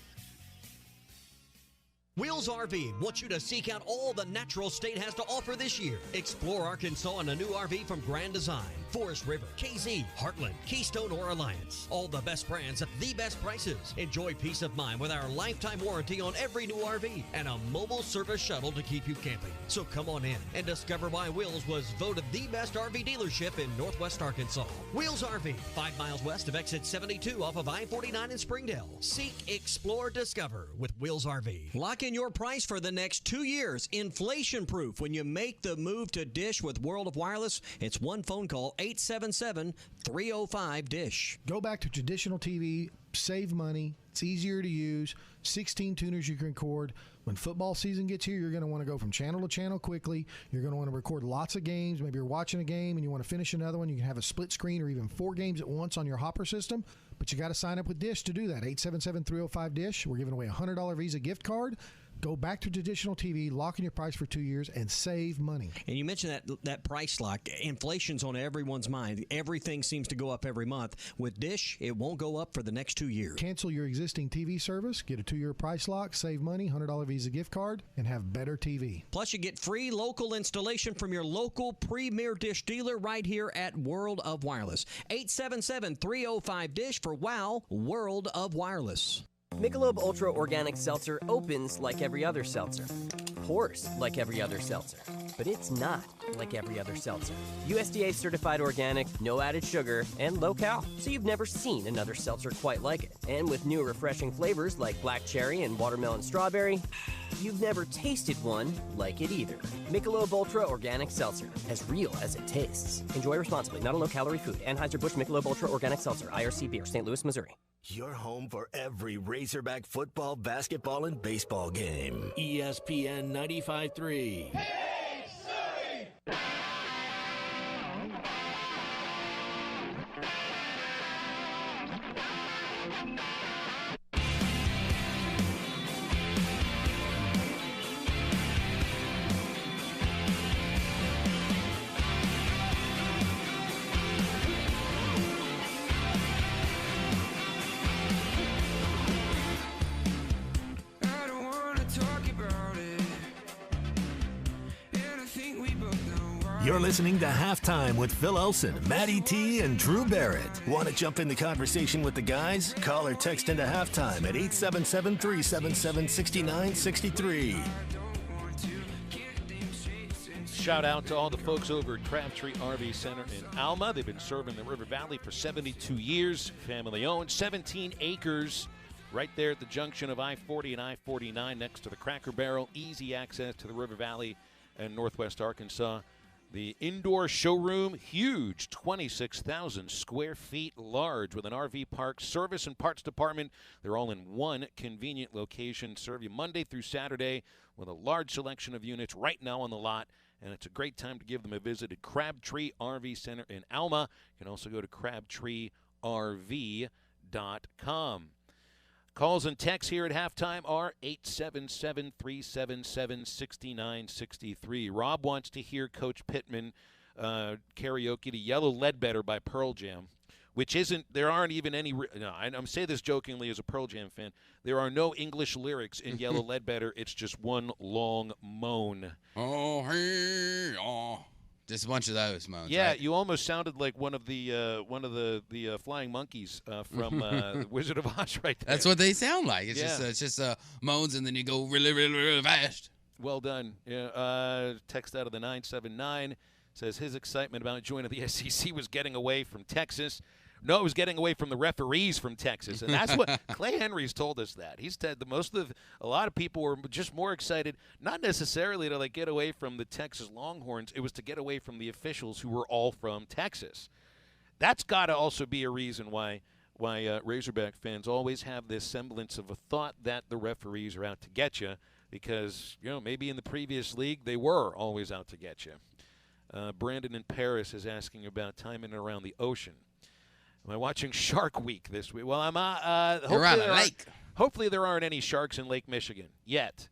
Wheels RV wants you to seek out all the natural state has to offer this year. Explore Arkansas in a new RV from Grand Design, Forest River, KZ, Heartland, Keystone, or Alliance. All the best brands at the best prices. Enjoy peace of mind with our lifetime warranty on every new RV and a mobile service shuttle to keep you camping. So come on in and discover why Wheels was voted the best RV dealership in Northwest Arkansas. Wheels RV, 5 miles west of exit 72 off of I-49 in Springdale. Seek, explore, discover with Wheels RV. Lock Lock in your price for the next 2 years. Inflation-proof. When you make the move to Dish with World of Wireless, it's one phone call, 877-305-DISH. Go back to traditional TV, save money. It's easier to use. 16 tuners you can record. When football season gets here, you're going to want to go from channel to channel quickly. You're going to want to record lots of games. Maybe you're watching a game and you want to finish another one. You can have a split screen or even 4 games at once on your Hopper system. But you got to sign up with Dish to do that. 877-305-DISH. We're giving away a $100 Visa gift card. Go back to traditional TV, lock in your price for 2 years, and save money. And you mentioned that price lock. Inflation's on everyone's mind. Everything seems to go up every month. With Dish, it won't go up for the next 2 years. Cancel your existing TV service, get a 2-year price lock, save money, $100 Visa gift card, and have better TV. Plus, you get free local installation from your local premier Dish dealer right here at World of Wireless. 877-305-DISH for WOW World of Wireless. Michelob Ultra Organic Seltzer opens like every other seltzer, pours like every other seltzer, but it's not like every other seltzer. USDA certified organic, no added sugar, and low cal, so you've never seen another seltzer quite like it. And with new refreshing flavors like black cherry and watermelon strawberry, you've never tasted one like it either. Michelob Ultra Organic Seltzer, as real as it tastes. Enjoy responsibly, not a low-calorie food. Anheuser-Busch Michelob Ultra Organic Seltzer, IRC Beer, St. Louis, Missouri. Your home for every Razorback football, basketball, and baseball game. ESPN 95.3. You're listening to Halftime with Phil Olsen, Matty T, and Drew Barrett. Want to jump in the conversation with the guys? Call or text into Halftime at 877-377-6963. Shout out to all the folks over at Crabtree RV Center in Alma. They've been serving the River Valley for 72 years. Family owned, 17 acres right there at the junction of I-40 and I-49 next to the Cracker Barrel. Easy access to the River Valley and Northwest Arkansas. The indoor showroom, huge, 26,000 square feet large with an RV park, service and parts department. They're all in one convenient location. Serve you Monday through Saturday with a large selection of units right now on the lot. And it's a great time to give them a visit at Crabtree RV Center in Alma. You can also go to crabtreerv.com. Calls and texts here at halftime are 877-377-6963. Rob wants to hear Coach Pittman karaoke to Yellow Ledbetter by Pearl Jam, which isn't, there aren't even any, no, I'm saying this jokingly as a Pearl Jam fan, there are no English lyrics in Yellow Ledbetter. It's just one long moan. Oh, hey, oh. Just a bunch of those moans. Yeah, right? You almost sounded like one of the flying monkeys from the Wizard of Oz, right there. That's what they sound like. It's just moans, and then you go really, really, really fast. Well done. Yeah. Text out of the 979 says his excitement about joining the SEC was getting away from Texas. No, it was getting away from the referees from Texas, and that's what Clay Henry's told us. That he said a lot of people were just more excited, not necessarily to get away from the Texas Longhorns. It was to get away from the officials who were all from Texas. That's got to also be a reason why Razorback fans always have this semblance of a thought that the referees are out to get you, because maybe in the previous league they were always out to get you. Brandon in Paris is asking about time in and around the ocean. Am I watching Shark Week this week? Well, I'm you're on a lake. Hopefully there aren't any sharks in Lake Michigan yet.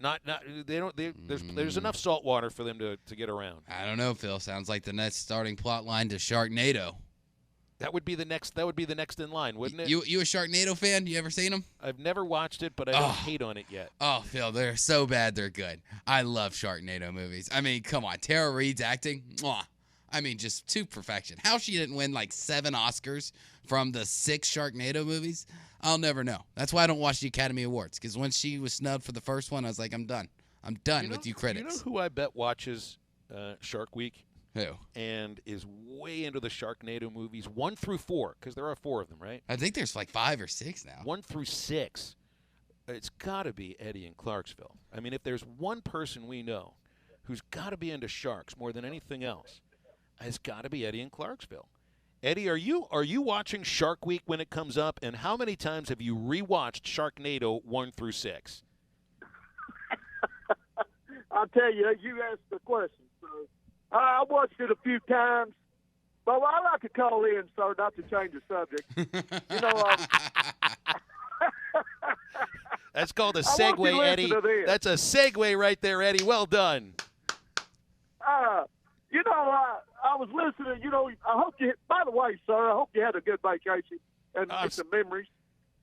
There's enough salt water for them to get around. I don't know, Phil. Sounds like the next starting plot line to Sharknado. That would be the next in line, wouldn't it? You a Sharknado fan? You ever seen them? I've never watched it, but I don't hate on it yet. Oh, Phil, they're so bad they're good. I love Sharknado movies. I mean, come on. Tara Reid's acting. Mwah. I mean, just to perfection. How she didn't win 7 Oscars from the 6 Sharknado movies, I'll never know. That's why I don't watch the Academy Awards, because when she was snubbed for the first one, I was like, I'm done. I'm done with you critics. You know who I bet watches Shark Week? Who? And is way into the Sharknado movies 1 through 4, because there are 4 of them, right? I think there's 5 or 6 now. 1 through 6. it's got to be Eddie in Clarksville. I mean, if there's one person we know who's got to be into sharks more than anything else, it's got to be Eddie in Clarksville. Eddie, are you watching Shark Week when it comes up, and how many times have you rewatched Sharknado 1 through 6? I'll tell you, you asked the question. So I watched it a few times, but I like to call in, sir, not to change the subject. You know, that's called a segue, Eddie. That's a segue right there, Eddie. Well done. You know, I was listening. You know, I hope you. By the way, sir, I hope you had a good vacation and get some memories.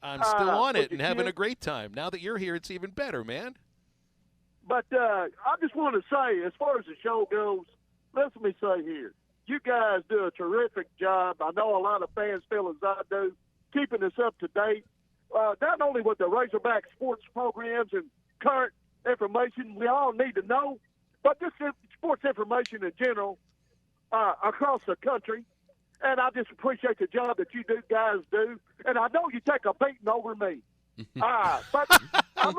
I'm still on it and having a great time. Now that you're here, it's even better, man. But I just want to say, as far as the show goes, let me say here, you guys do a terrific job. I know a lot of fans feel as I do, keeping us up to date, not only with the Razorback sports programs and current information we all need to know, but just sports information in general across the country. And I just appreciate the job that you guys do. And I know you take a beating over me. But I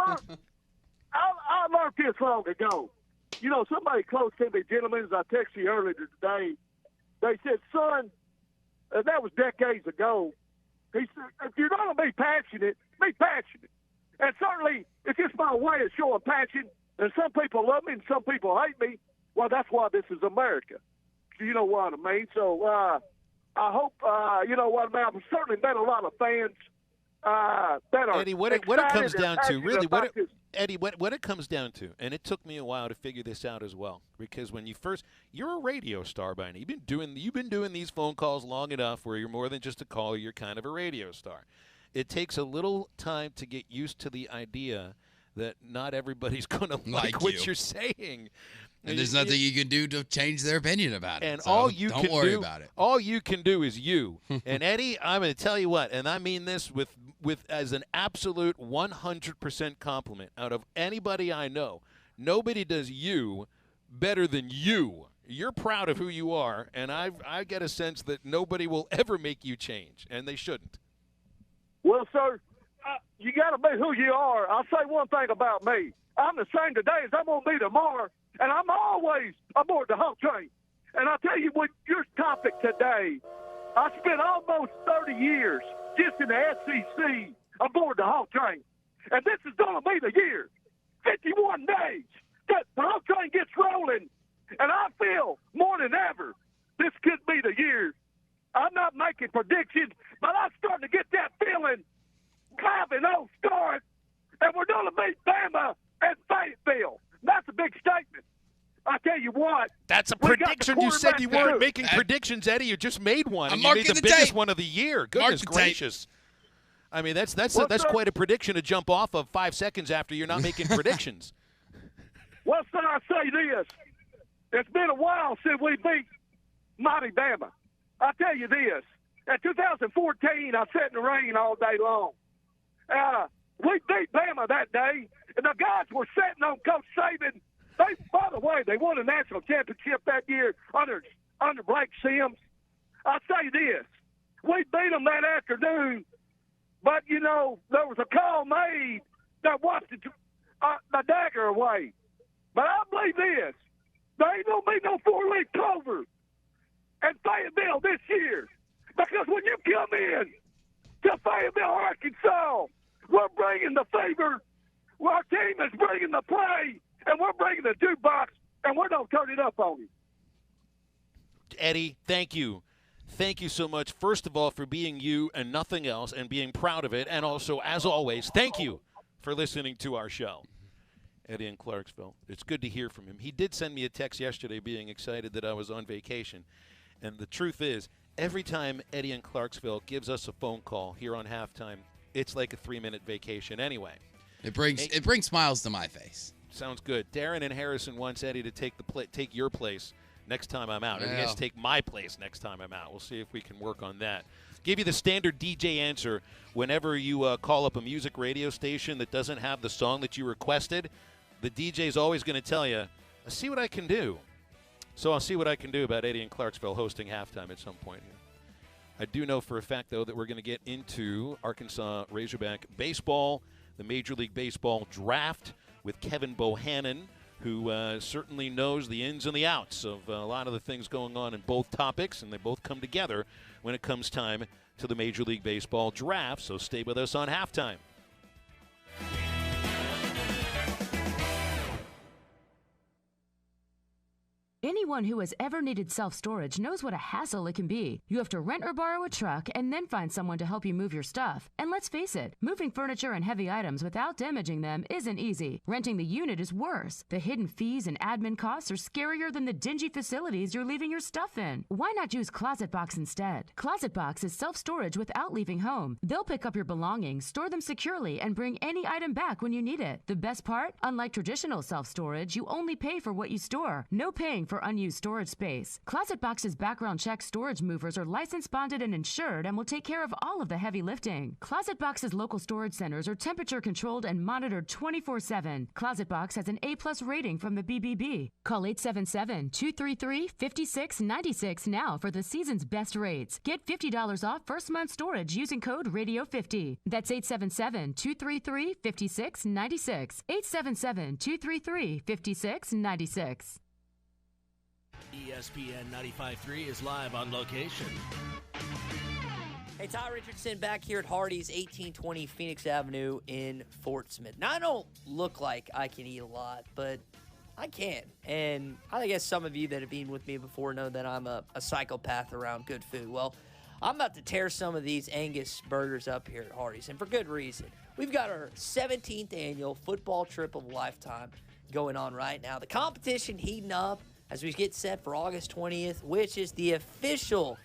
learned this long ago. You know, somebody close to me, gentlemen, as I texted you earlier today, they said, son, and that was decades ago, he said, if you're going to be passionate, be passionate. And certainly, it's just my way of showing passion, and some people love me and some people hate me. Well, that's why this is America. You know what I mean? So I hope, you know what I mean, I've certainly met a lot of fans that are Eddie, what it comes down to, really, Eddie, what it comes down to, and it took me a while to figure this out as well, because when you're a radio star by now. You've been doing these phone calls long enough where you're more than just a caller. You're kind of a radio star. It takes a little time to get used to the idea that not everybody's going to like what you're saying. And there's nothing you can do to change their opinion about it. And so all you don't can worry do, about it. All you can do is you. And Eddie, I'm going to tell you what, and I mean this with as an absolute 100% compliment. Out of anybody I know, nobody does you better than you. You're proud of who you are, and I get a sense that nobody will ever make you change, and they shouldn't. Well, sir, you got to be who you are. I'll say one thing about me. I'm the same today as I'm going to be tomorrow, and I'm always aboard the Holt train. And I'll tell you what, your topic today, I spent almost 30 years just in the SEC aboard the Holt train. And this is going to be the year, 51 days, that the Holt train gets rolling. And I feel more than ever this could be the year. I'm not making predictions, but I'm starting to get that feeling. 5-0 start, and we're going to beat Bama and Fayetteville. That's a big statement. I tell you what. That's a prediction. You said you weren't making predictions, Eddie. You just made one. I'm and you made the biggest tape. one of the year. Goodness gracious. I mean, that's quite a prediction to jump off of 5 seconds after you're not making predictions. Well, sir, I say this. It's been a while since we beat mighty Bama. I tell you this. In 2014, I sat in the rain all day long. We beat Bama that day, and the guys were sitting on Coach Saban. By the way, they won a national championship that year under Blake Sims. I'll say this. We beat them that afternoon, but, you know, there was a call made that washed the dagger away. But I believe this. There ain't going to be no four-leaf clover in Fayetteville this year. Because when you come in to Fayetteville, Arkansas, we're bringing the fever. Our team is bringing the play, and we're bringing the jukebox, and we're going to turn it up on you. Eddie, thank you. Thank you so much, first of all, for being you and nothing else and being proud of it. And also, as always, thank you for listening to our show. Eddie in Clarksville. It's good to hear from him. He did send me a text yesterday being excited that I was on vacation. And the truth is, every time Eddie in Clarksville gives us a phone call here on Halftime, it's like a 3-minute vacation anyway. It brings smiles to my face. Sounds good. Darren and Harrison wants Eddie to take your place next time I'm out. And he has to take my place next time I'm out. We'll see if we can work on that. Give you the standard DJ answer whenever you call up a music radio station that doesn't have the song that you requested. The DJ's always going to tell you, I'll see what I can do. So I'll see what I can do about Eddie in Clarksville hosting halftime at some point here. I do know for a fact, though, that we're going to get into Arkansas Razorback baseball. the Major League Baseball draft with Kevin Bohannon, who certainly knows the ins and the outs of a lot of the things going on in both topics, and they both come together when it comes time to the Major League Baseball draft. So stay with us on Halftime. Anyone who has ever needed self-storage knows what a hassle it can be. You have to rent or borrow a truck and then find someone to help you move your stuff. And let's face it, moving furniture and heavy items without damaging them isn't easy. Renting the unit is worse. The hidden fees and admin costs are scarier than the dingy facilities you're leaving your stuff in. Why not use Closet Box instead? Closet Box is self-storage without leaving home. They'll pick up your belongings, store them securely, and bring any item back when you need it. The best part? Unlike traditional self-storage, you only pay for what you store. No paying for unused storage space. Closet Box's background check storage movers are licensed, bonded, and insured and will take care of all of the heavy lifting. Closet Box's local storage centers are temperature controlled and monitored 24/7. Closet Box has an A+ rating from the BBB. Call 877-233-5696 now for the season's best rates. Get $50 off first month storage using code RADIO50. That's 877-233-5696. 877-233-5696. ESPN 95.3 is live on location. Hey, Ty Richardson back here at Hardee's, 1820 Phoenix Avenue in Fort Smith. Now, I don't look like I can eat a lot, but I can. And I guess some of you that have been with me before know that I'm a psychopath around good food. Well, I'm about to tear some of these Angus burgers up here at Hardee's, and for good reason. We've got our 17th annual football trip of a lifetime going on right now. The competition heating up as we get set for August 20th, which is the official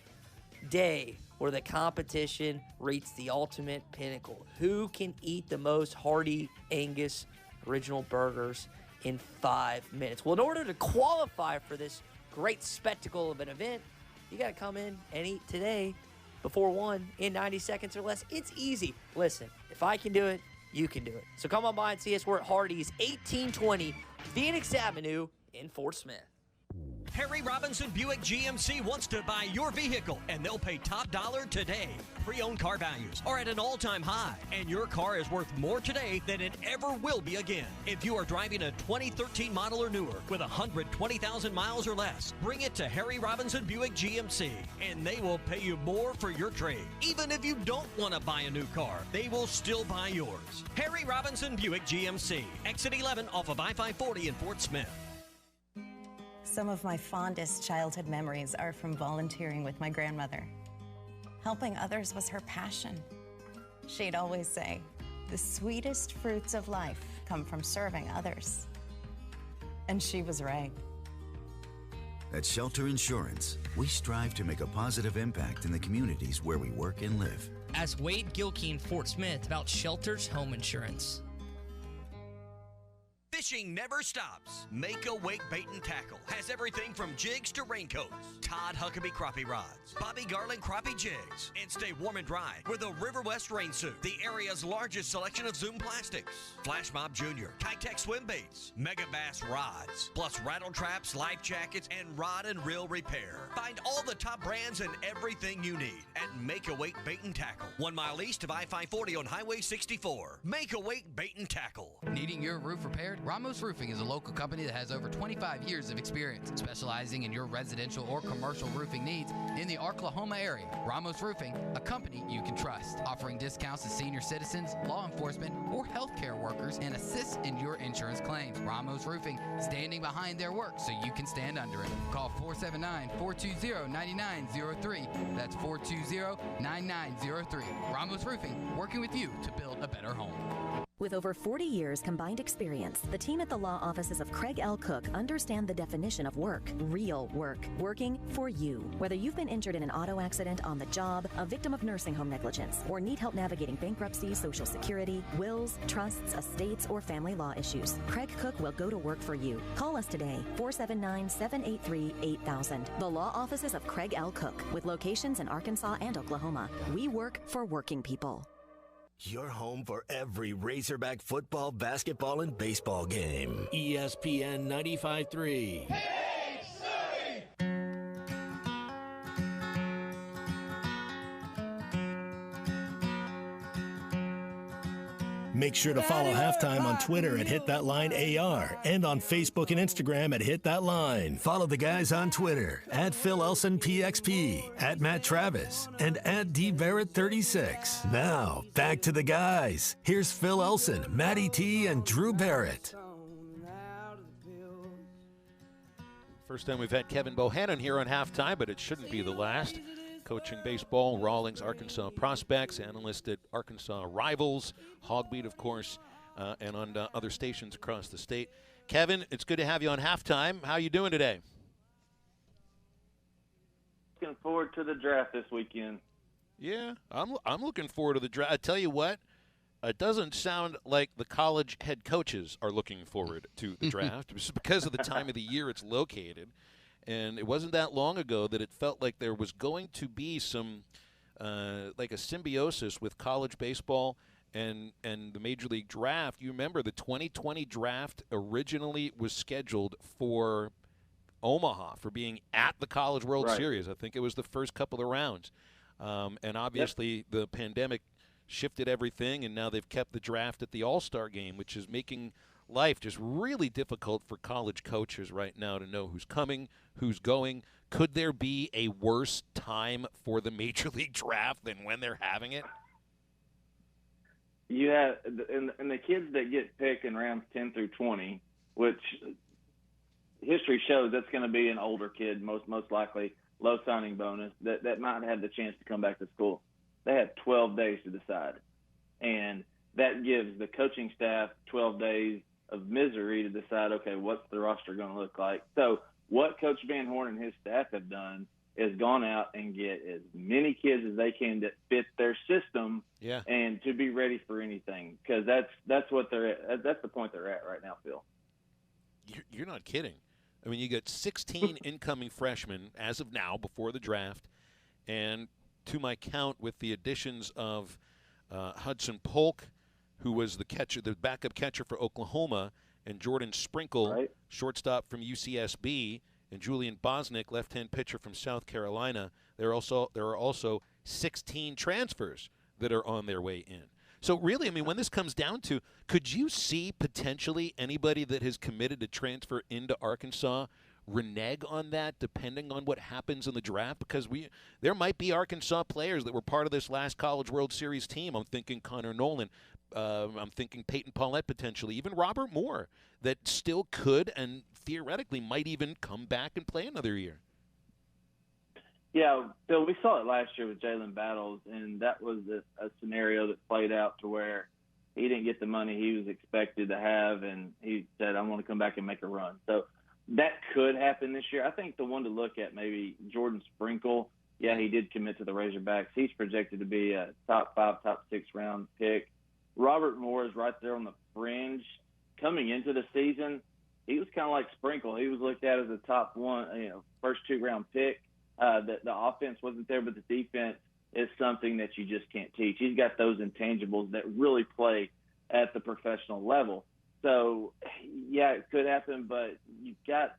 day where the competition reaches the ultimate pinnacle. Who can eat the most hearty Angus original burgers in 5 minutes? Well, in order to qualify for this great spectacle of an event, you got to come in and eat today before 1 in 90 seconds or less. It's easy. Listen, if I can do it, you can do it. So come on by and see us. We're at Hardee's, 1820 Phoenix Avenue in Fort Smith. Harry Robinson Buick GMC wants to buy your vehicle, and they'll pay top dollar today. Pre-owned car values are at an all-time high, and your car is worth more today than it ever will be again. If you are driving a 2013 model or newer with 120,000 miles or less, bring it to Harry Robinson Buick GMC, and they will pay you more for your trade. Even if you don't want to buy a new car, they will still buy yours. Harry Robinson Buick GMC, exit 11 off of I-540 in Fort Smith. Some of my fondest childhood memories are from volunteering with my grandmother. Helping others was her passion. She'd always say, "The sweetest fruits of life come from serving others." And she was right. At Shelter Insurance, we strive to make a positive impact in the communities where we work and live. Ask Wade Gilkey in Fort Smith about Shelter's home insurance. Fishing never stops. Make a Wake Bait and Tackle has everything from jigs to raincoats, Todd Huckabee crappie rods, Bobby Garland crappie jigs, and stay warm and dry with a River West rain suit, the area's largest selection of Zoom plastics, Flash Mob Jr., Kitech swim baits, Mega Bass rods, plus rattle traps, life jackets, and rod and reel repair. Find all the top brands and everything you need at Make a Wake Bait and Tackle, 1 mile east of I-540 on Highway 64. Make a Wake Bait and Tackle. Needing your roof repaired? Ramos Roofing is a local company that has over 25 years of experience, specializing in your residential or commercial roofing needs in the Oklahoma area. Ramos Roofing, a company you can trust, offering discounts to senior citizens, law enforcement, or healthcare workers, and assists in your insurance claims. Ramos Roofing, standing behind their work so you can stand under it. Call 479-420-9903. That's 420-9903. Ramos Roofing, working with you to build a better home. With over 40 years combined experience, the team at the law offices of Craig L. Cook understand the definition of work. Real work. Working for you. Whether you've been injured in an auto accident, on the job, a victim of nursing home negligence, or need help navigating bankruptcy, Social Security, wills, trusts, estates, or family law issues, Craig Cook will go to work for you. Call us today, 479-783-8000. The law offices of Craig L. Cook, with locations in Arkansas and Oklahoma. We work for working people. Your home for every Razorback football, basketball, and baseball game. ESPN 95.3. Make sure to follow Halftime on Twitter at HitThatLineAR and on Facebook and Instagram at HitThatLine. Follow the guys on Twitter at PhilElsonPXP, at Matt Travis, and at DBarrett36. Now, back to the guys. Here's Phil Elson, Matty T, and Drew Barrett. First time we've had Kevin Bohannon here on Halftime, but it shouldn't be the last. Coaching baseball, Rawlings, Arkansas prospects, analyst at Arkansas Rivals, Hogbeat, of course, and on other stations across the state. Kevin, it's good to have you on Halftime. How are you doing today? Looking forward to the draft this weekend. Yeah, I'm looking forward to the draft. I tell you what, it doesn't sound like the college head coaches are looking forward to the draft just because of the time of the year it's located. And it wasn't that long ago that it felt like there was going to be some, like a symbiosis with college baseball and the Major League draft. You remember the 2020 draft originally was scheduled for Omaha, for being at the College World Series. I think it was the first couple of rounds. And obviously the pandemic shifted everything, and now they've kept the draft at the All-Star game, which is making life just really difficult for college coaches right now to know who's coming, who's going. Could there be a worse time for the Major League draft than when they're having it? You have, and the kids that get picked in rounds 10 through 20, which history shows that's going to be an older kid, most likely, low signing bonus, that might have the chance to come back to school. They have 12 days to decide. And that gives the coaching staff 12 days of misery to decide, okay, what's the roster going to look like? So what Coach Van Horn and his staff have done is gone out and get as many kids as they can that fit their system and to be ready for anything, because that's what they're at. That's the point they're at right now, Phil. You're not kidding. I mean, you got 16 incoming freshmen as of now before the draft, and to my count, with the additions of Hudson Polk, who was the backup catcher for Oklahoma, and Jordan Sprinkle, shortstop from UCSB, and Julian Bosnick, left-hand pitcher from South Carolina. There are also 16 transfers that are on their way in. So really, I mean, when this comes down to, could you see potentially anybody that has committed to transfer into Arkansas renege on that depending on what happens in the draft? Because there might be Arkansas players that were part of this last College World Series team. I'm thinking Connor Nolan. I'm thinking Peyton Paulette potentially, even Robert Moore, that still could and theoretically might even come back and play another year. Yeah, Bill, we saw it last year with Jalen Battles, and that was a scenario that played out to where he didn't get the money he was expected to have, and he said, I want to come back and make a run. So that could happen this year. I think the one to look at, maybe Jordan Sprinkle. Yeah, he did commit to the Razorbacks. He's projected to be a top 5, top 6 round pick. Robert Moore is right there on the fringe. Coming into the season, he was kind of like Sprinkle. He was looked at as a top 1, first 2 round pick. The offense wasn't there, but the defense is something that you just can't teach. He's got those intangibles that really play at the professional level. So, yeah, it could happen, but you've got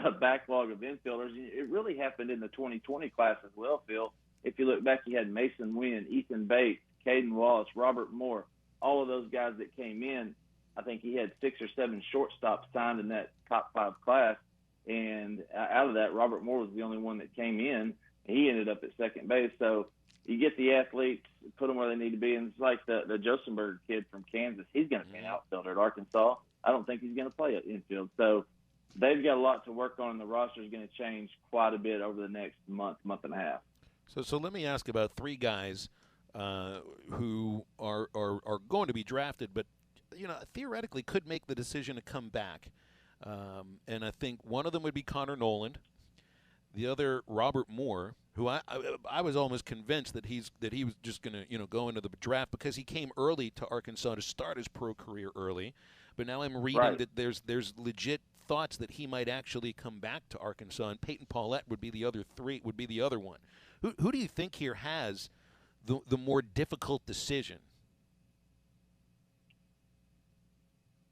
a backlog of infielders. It really happened in the 2020 class as well, Phil. If you look back, you had Mason Wynn, Ethan Bates, Caden Wallace, Robert Moore, all of those guys that came in. I think he had 6 or 7 shortstops signed in that top 5 class. And out of that, Robert Moore was the only one that came in. He ended up at second base. So you get the athletes, put them where they need to be. And it's like the Josenberg kid from Kansas. He's going to be an outfielder at Arkansas. I don't think he's going to play at infield. So they've got a lot to work on, and the roster is going to change quite a bit over the next month and a half. So let me ask about 3 guys who are going to be drafted, but theoretically could make the decision to come back. And I think one of them would be Connor Nolan, the other Robert Moore, who I was almost convinced that he was just going to go into the draft because he came early to Arkansas to start his pro career early. But now I'm reading that there's legit thoughts that he might actually come back to Arkansas, and Peyton Paulette would be the other one. Who do you think here has the more difficult decision?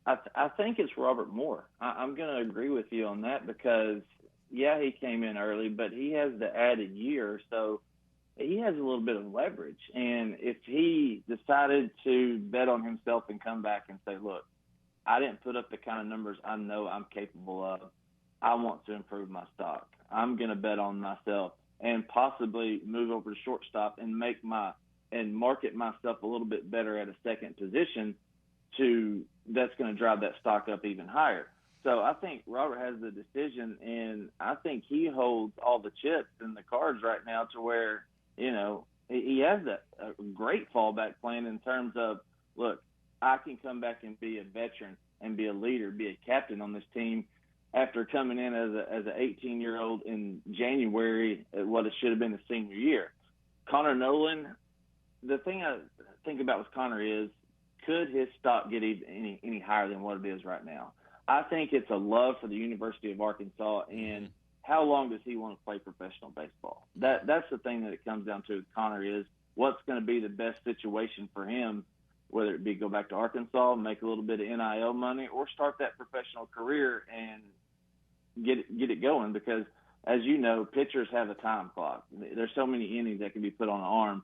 I think it's Robert Moore. I'm going to agree with you on that because, yeah, he came in early, but he has the added year. So he has a little bit of leverage. And if he decided to bet on himself and come back and say, look, I didn't put up the kind of numbers I know I'm capable of. I want to improve my stock. I'm going to bet on myself and possibly move over to shortstop and market myself a little bit better at a second position that's going to drive that stock up even higher. So I think Robert has the decision, and I think he holds all the chips and the cards right now to where, he has a great fallback plan in terms of, look, I can come back and be a veteran and be a leader, be a captain on this team after coming in as an 18-year-old in January at what it should have been the senior year. Connor Nolan, the thing I think about with Connor is, could his stock get any higher than what it is right now? I think it's a love for the University of Arkansas, and how long does he want to play professional baseball? That's the thing that it comes down to with Connor is what's going to be the best situation for him, whether it be go back to Arkansas, make a little bit of NIL money, or start that professional career and get it going. Because, as you know, pitchers have a time clock. There's so many innings that can be put on an arm.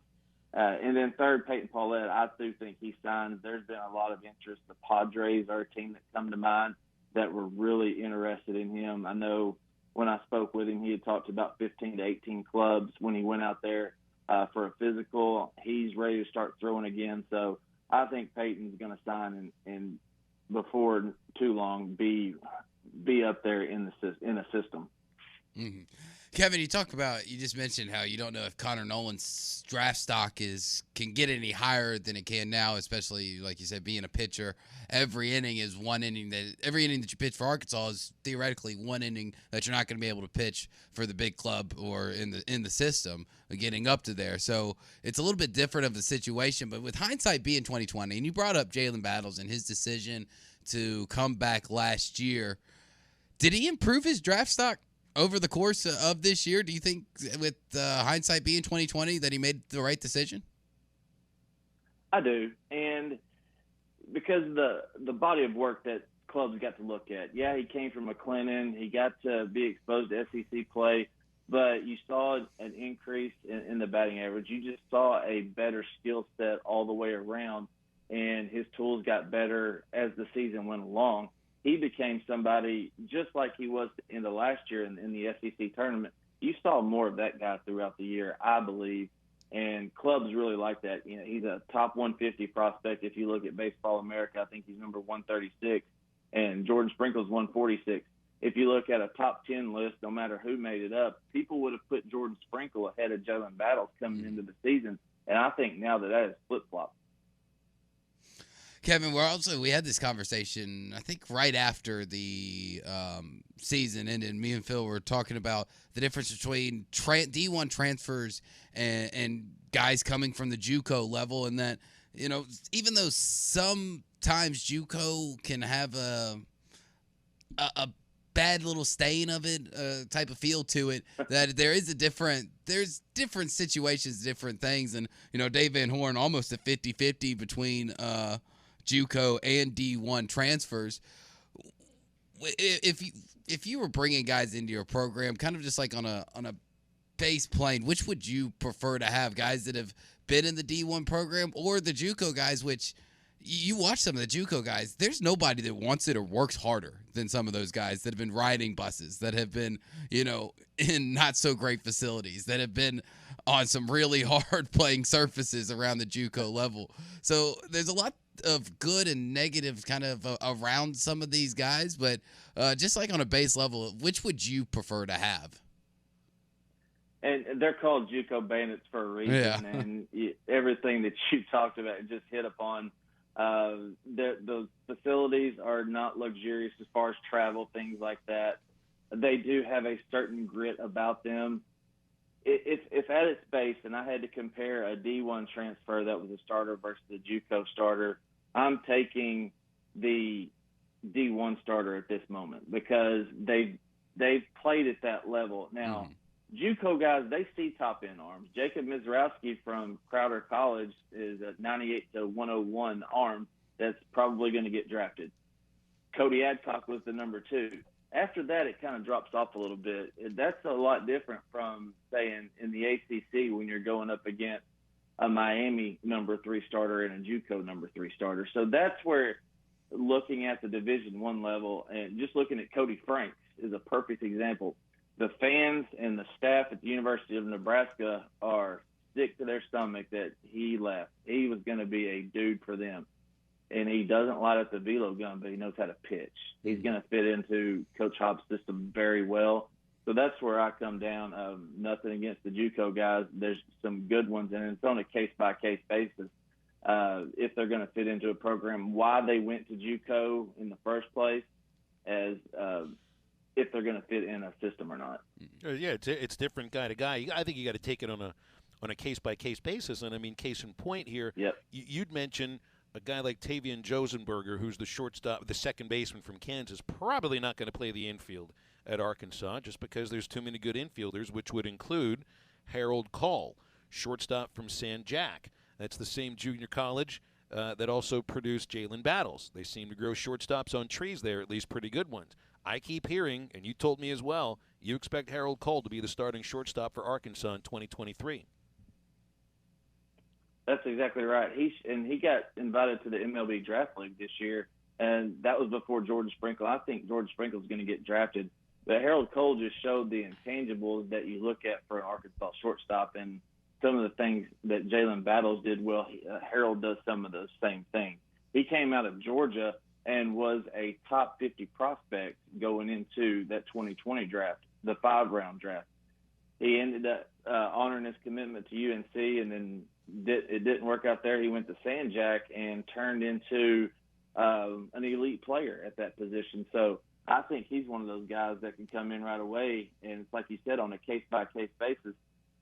And then third, Peyton Paulette, I do think he signs. There's been a lot of interest. The Padres are a team that come to mind that were really interested in him. I know when I spoke with him, he had talked about 15 to 18 clubs when he went out there for a physical. He's ready to start throwing again. So I think Peyton's going to sign and before too long be up there in the system. Mm-hmm. Kevin, you just mentioned how you don't know if Connor Nolan's draft stock can get any higher than it can now, especially, like you said, being a pitcher. Every inning that you pitch for Arkansas is theoretically one inning that you're not going to be able to pitch for the big club or in the system getting up to there. So it's a little bit different of a situation, but with hindsight being 2020, and you brought up Jalen Battles and his decision to come back last year, did he improve his draft stock over the course of this year? Do you think, with hindsight being 2020, that he made the right decision? I do, and because the body of work that clubs got to look at. Yeah, he came from McLennan. He got to be exposed to SEC play, but you saw an increase in the batting average. You just saw a better skill set all the way around, and his tools got better as the season went along. He became somebody just like he was in the last year in the SEC tournament. You saw more of that guy throughout the year, I believe, and clubs really like that. He's a top 150 prospect. If you look at Baseball America, I think he's number 136, and Jordan Sprinkle's 146. If you look at a top 10 list, no matter who made it up, people would have put Jordan Sprinkle ahead of Jalen Battles coming into the season, and I think now that is flip-flop. Kevin, we had this conversation, I think, right after the season ended. Me and Phil were talking about the difference between D1 transfers and guys coming from the JUCO level, and that, even though sometimes JUCO can have a bad little stain of it, type of feel to it, that there's different situations, different things, and Dave Van Horn almost a 50-50 between JUCO and D1 transfers. If you were bringing guys into your program, kind of just like on a base plane, which would you prefer to have? Guys that have been in the D1 program or the JUCO guys? Which you watch some of the JUCO guys. There's nobody that wants it or works harder than some of those guys that have been riding buses, that have been in not so great facilities, that have been on some really hard playing surfaces around the JUCO level. So there's a lot of good and negative kind of around some of these guys, but just like on a base level, which would you prefer to have? And they're called JUCO bandits for a reason. Yeah. And everything that you talked about just hit upon. Those facilities are not luxurious as far as travel, things like that. They do have a certain grit about them. If at its base, and I had to compare a D1 transfer that was a starter versus the JUCO starter, I'm taking the D1 starter at this moment because they've played at that level. Now, JUCO guys, they see top-end arms. Jacob Mizrowski from Crowder College is a 98 to 101 arm that's probably going to get drafted. Cody Adcock was the number 2. after that, it kind of drops off a little bit. That's a lot different from, say, in the ACC when you're going up against a Miami number 3 starter and a JUCO number 3 starter. So that's where looking at the Division I level and just looking at Cody Franks is a perfect example. The fans and the staff at the University of Nebraska are sick to their stomach that he left. He was going to be a dude for them. And he doesn't light up the velo gun, but he knows how to pitch. He's going to fit into Coach Hobbs' system very well. So that's where I come down. Nothing against the JUCO guys. There's some good ones, and it's on a case-by-case basis. If they're going to fit into a program, why they went to JUCO in the first place, as if they're going to fit in a system or not. Yeah, it's different guy to guy. I think you got to take it on a case-by-case basis. And, I mean, case in point here, you'd mention – a guy like Tavian Josenberger, who's the shortstop, the second baseman from Kansas, probably not going to play the infield at Arkansas just because there's too many good infielders, which would include Harold Call, shortstop from San Jac. That's the same junior college that also produced Jalen Battles. They seem to grow shortstops on trees there, at least pretty good ones. I keep hearing, and you told me as well, you expect Harold Call to be the starting shortstop for Arkansas in 2023. That's exactly right. He got invited to the MLB Draft League this year, and that was before Jordan Sprinkle. I think Jordan Sprinkle is going to get drafted. But Harold Cole just showed the intangibles that you look at for an Arkansas shortstop, and some of the things that Jalen Battles did well, Harold does some of those same things. He came out of Georgia and was a top 50 prospect going into that 2020 draft, the 5-round draft. He ended up honoring his commitment to UNC, and then it didn't work out there. He went to San Jac and turned into an elite player at that position. So I think he's one of those guys that can come in right away. And it's like you said, on a case-by-case basis,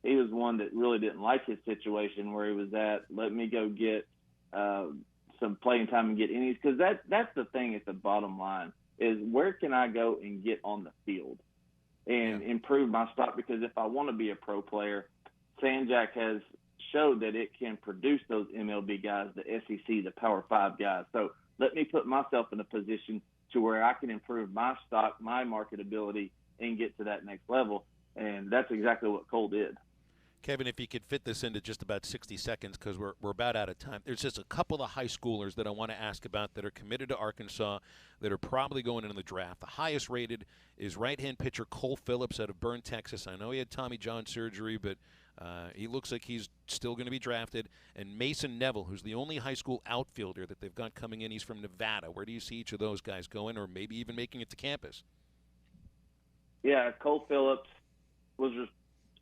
he was one that really didn't like his situation where he was at. Let me go get some playing time and get innings. Because that's the thing at the bottom line is where can I go and get on the field and improve my stock? Because if I want to be a pro player, San Jac has showed that it can produce those MLB guys, the SEC, the Power 5 guys. So let me put myself in a position to where I can improve my stock, my marketability, and get to that next level. And that's exactly what Cole did. Kevin, if you could fit this into just about 60 seconds because we're about out of time. There's just a couple of high schoolers that I want to ask about that are committed to Arkansas that are probably going into the draft. The highest rated is right-hand pitcher Cole Phillips out of Bern, Texas. I know he had Tommy John surgery, but he looks like he's still going to be drafted. And Mason Neville, who's the only high school outfielder that they've got coming in. He's from Nevada. Where do you see each of those guys going or maybe even making it to campus? Yeah, Cole Phillips was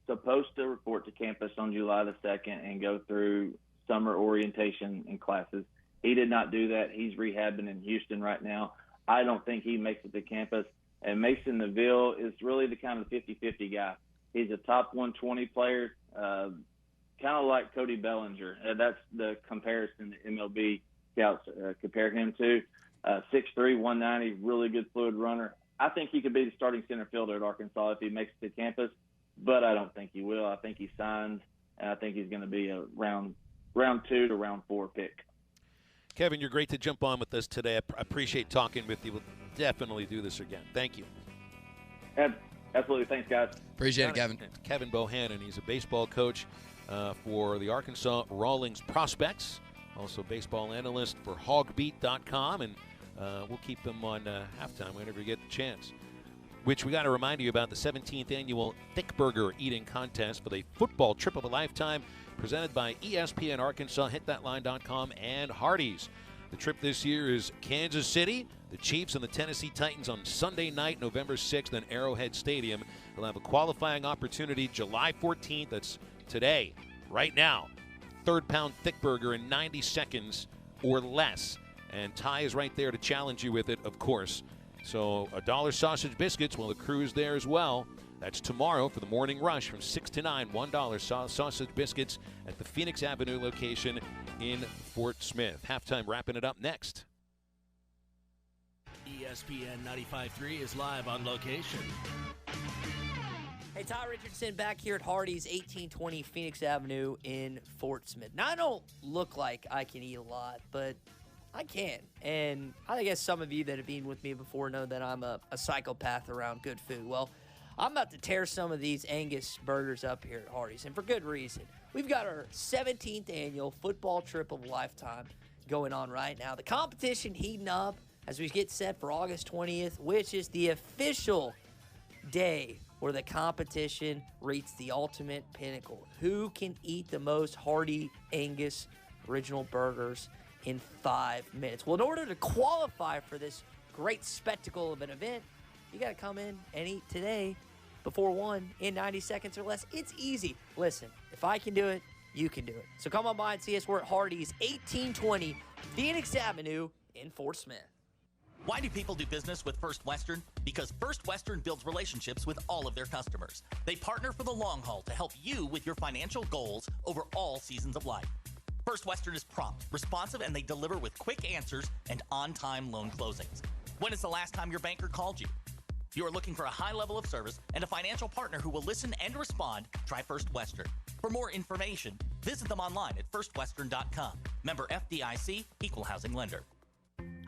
supposed to report to campus on July the 2nd and go through summer orientation and classes. He did not do that. He's rehabbing in Houston right now. I don't think he makes it to campus. And Mason Neville is really the kind of 50-50 guy. He's a top 120 player, kind of like Cody Bellinger. That's the comparison that MLB scouts compare him to. 6'3", 190, really good fluid runner. I think he could be the starting center fielder at Arkansas if he makes it to campus, but I don't think he will. I think he signs, and I think he's going to be a round 2 to round 4 pick. Kevin, you're great to jump on with us today. I appreciate talking with you. We'll definitely do this again. Thank you. Absolutely. Thanks, guys. Appreciate it, Kevin. Kevin Bohannon. He's a baseball coach for the Arkansas Rawlings Prospects, also baseball analyst for hogbeat.com, and we'll keep them on halftime whenever we get the chance. Which we got to remind you about the 17th annual Thick Burger Eating Contest for the football trip of a lifetime, presented by ESPN Arkansas, hitthatline.com, and Hardee's. The trip this year is Kansas City, the Chiefs, and the Tennessee Titans on Sunday night, November 6th, in Arrowhead Stadium. They'll have a qualifying opportunity July 14th. That's today, right now. Third-pound thick burger in 90 seconds or less. And Ty is right there to challenge you with it, of course. So $1 sausage biscuits, well, the crew's there as well. That's tomorrow for the morning rush from 6 to 9, $1 sausage biscuits at the Phoenix Avenue location in Fort Smith. Halftime wrapping it up next. ESPN 95.3 is live on location. Hey, Ty Richardson back here at Hardee's, 1820 Phoenix Avenue in Fort Smith. Now, I don't look like I can eat a lot, but I can. And I guess some of you that have been with me before know that I'm a psychopath around good food. Well, I'm about to tear some of these Angus burgers up here at Hardee's, and for good reason. We've got our 17th annual football trip of a lifetime going on right now. The competition heating up as we get set for August 20th, which is the official day where the competition reaches the ultimate pinnacle. Who can eat the most hearty Angus original burgers in 5 minutes? Well, in order to qualify for this great spectacle of an event, you got to come in and eat today before 1 in 90 seconds or less. It's easy. Listen, if I can do it, you can do it. So come on by and see us. We're at Hardee's, 1820 Phoenix Avenue in Fort Smith. Why do people do business with First Western? Because First Western builds relationships with all of their customers. They partner for the long haul to help you with your financial goals over all seasons of life. First Western is prompt, responsive, and they deliver with quick answers and on-time loan closings. When is the last time your banker called you? If you are looking for a high level of service and a financial partner who will listen and respond, try First Western. For more information, visit them online at firstwestern.com. Member FDIC, Equal Housing Lender.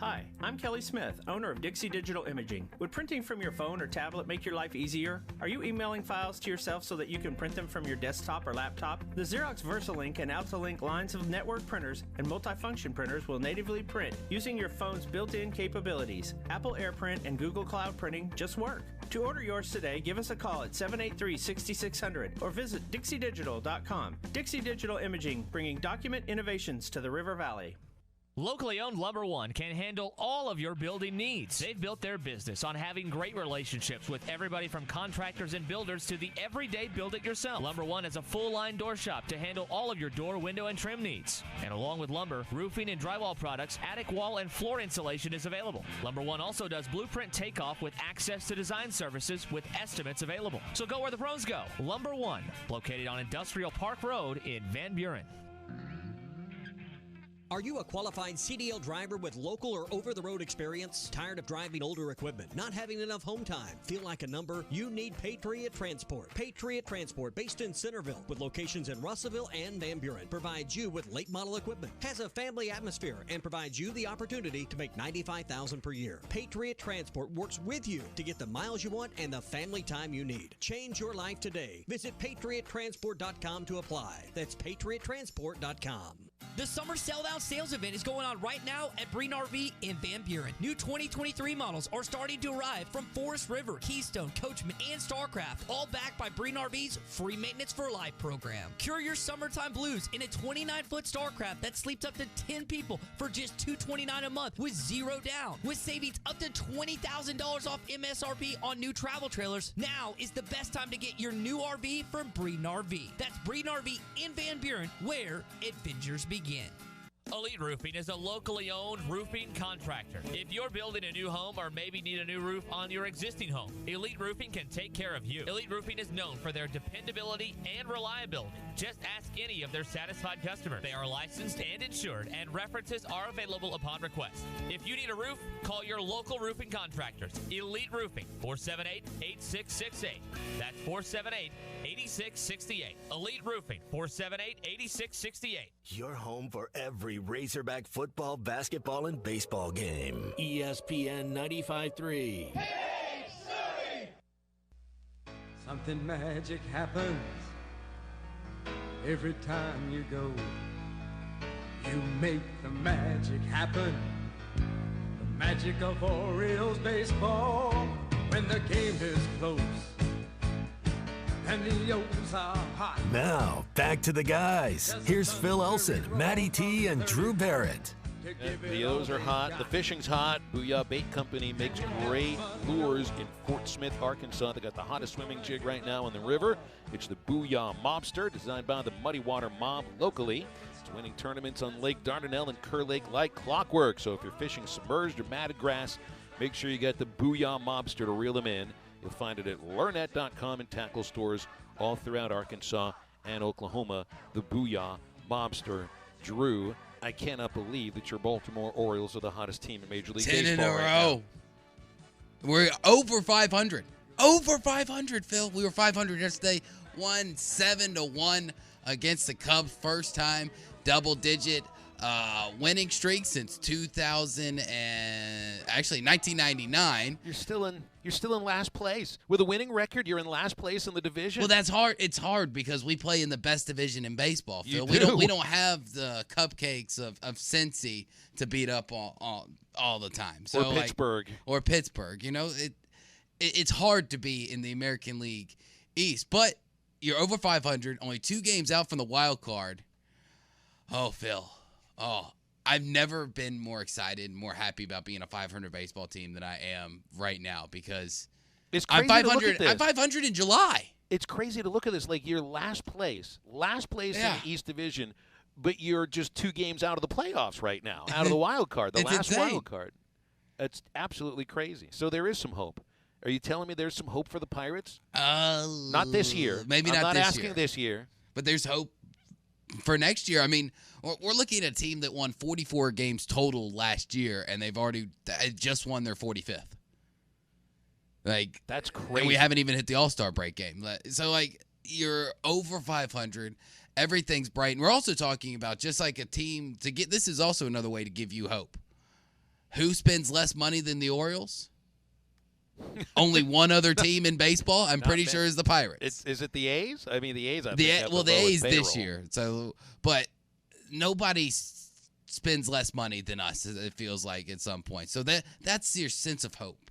Hi, I'm Kelly Smith, owner of Dixie Digital Imaging. Would printing from your phone or tablet make your life easier? Are you emailing files to yourself so that you can print them from your desktop or laptop? The Xerox VersaLink and AltaLink lines of network printers and multifunction printers will natively print using your phone's built-in capabilities. Apple AirPrint and Google Cloud Printing just work. To order yours today, give us a call at 783-6600 or visit dixiedigital.com. Dixie Digital Imaging, bringing document innovations to the River Valley. Locally owned Lumber One can handle all of your building needs. They've built their business on having great relationships with everybody from contractors and builders to the everyday build-it-yourself. Lumber One is a full-line door shop to handle all of your door, window, and trim needs. And along with lumber, roofing and drywall products, attic wall and floor insulation is available. Lumber One also does blueprint takeoff with access to design services with estimates available. So go where the pros go. Lumber One, located on Industrial Park Road in Van Buren. Are you a qualified CDL driver with local or over-the-road experience? Tired of driving older equipment? Not having enough home time? Feel like a number? You need Patriot Transport. Patriot Transport, based in Centerville, with locations in Russellville and Van Buren, provides you with late model equipment, has a family atmosphere, and provides you the opportunity to make $95,000 per year. Patriot Transport works with you to get the miles you want and the family time you need. Change your life today. Visit patriottransport.com to apply. That's patriottransport.com. The Summer Sell Down Sales Event is going on right now at Breen RV in Van Buren. New 2023 models are starting to arrive from Forest River, Keystone, Coachman, and StarCraft, all backed by Breen RV's Free Maintenance for Life program. Cure your summertime blues in a 29-foot StarCraft that sleeps up to 10 people for just $229 a month with zero down. With savings up to $20,000 off MSRP on new travel trailers, now is the best time to get your new RV from Breen RV. That's Breen RV in Van Buren, where adventures begin. Elite Roofing is a locally owned roofing contractor. If you're building a new home or maybe need a new roof on your existing home, Elite Roofing can take care of you. Elite Roofing is known for their dependability and reliability. Just ask any of their satisfied customers. They are licensed and insured, and references are available upon request. If you need a roof, call your local roofing contractors. Elite Roofing, 478-8668. That's 478-8668. Elite Roofing, 478-8668. Your home for every Razorback football, basketball, and baseball game. ESPN 95.3. Something magic happens every time you go. You make the magic happen. The magic of Orioles baseball. When the game is close and the O's are hot. Now, back to the guys. Here's Phil Elson, Matty T, and Drew Barrett. The O's are hot. The fishing's hot. Booyah Bait Company makes great lures in Fort Smith, Arkansas. They got the hottest swimming jig right now in the river. It's the Booyah Mobster, designed by the Muddy Water Mob locally. It's winning tournaments on Lake Dardanelle and Kerr Lake like clockwork. So if you're fishing submerged or matted grass, make sure you get the Booyah Mobster to reel them in. You'll find it at learnet.com and tackle stores all throughout Arkansas and Oklahoma. The Booyah Mobster. Drew, I cannot believe that your Baltimore Orioles are the hottest team in Major League 10 Baseball in a right row. now. We're over 500. Over 500, Phil. We were 500 yesterday. Won 7-1 against the Cubs. First time double-digit winning streak since 1999. You're still in last place with a winning record. You're in last place in the division. Well, that's hard. It's hard because we play in the best division in baseball, Phil. You do. We don't have the cupcakes of Cincy to beat up all the time. So or Pittsburgh. Or Pittsburgh. You know, it's hard to be in the American League East, but you're over 500, only 2 games out from the wild card. Oh, Phil. Oh, I've never been more excited, more happy about being a 500 baseball team than I am right now because it's crazy I'm 500. to look at this. I'm 500 in July. It's crazy to look at this. Like you're last place in the East Division, but you're just 2 games out of the playoffs right now, out of the wild card, the last wild card. It's absolutely crazy. So there is some hope. Are you telling me there's some hope for the Pirates? Not this year. Maybe I'm not this this year. year. This year. But there's hope for next year. I mean, we're looking at a team that won 44 games total last year, and they've already just won their 45th. Like that's crazy. And we haven't even hit the All-Star break game. So, like, you're over 500. Everything's bright. And we're also talking about just like a team to get – this is also another way to give you hope. Who spends less money than the Orioles? Only one other team in baseball, I'm pretty sure, is the Pirates. Is it the A's? I mean, the A's. The A's this year. So, but nobody spends less money than us. It feels like at some point. So that's your sense of hope.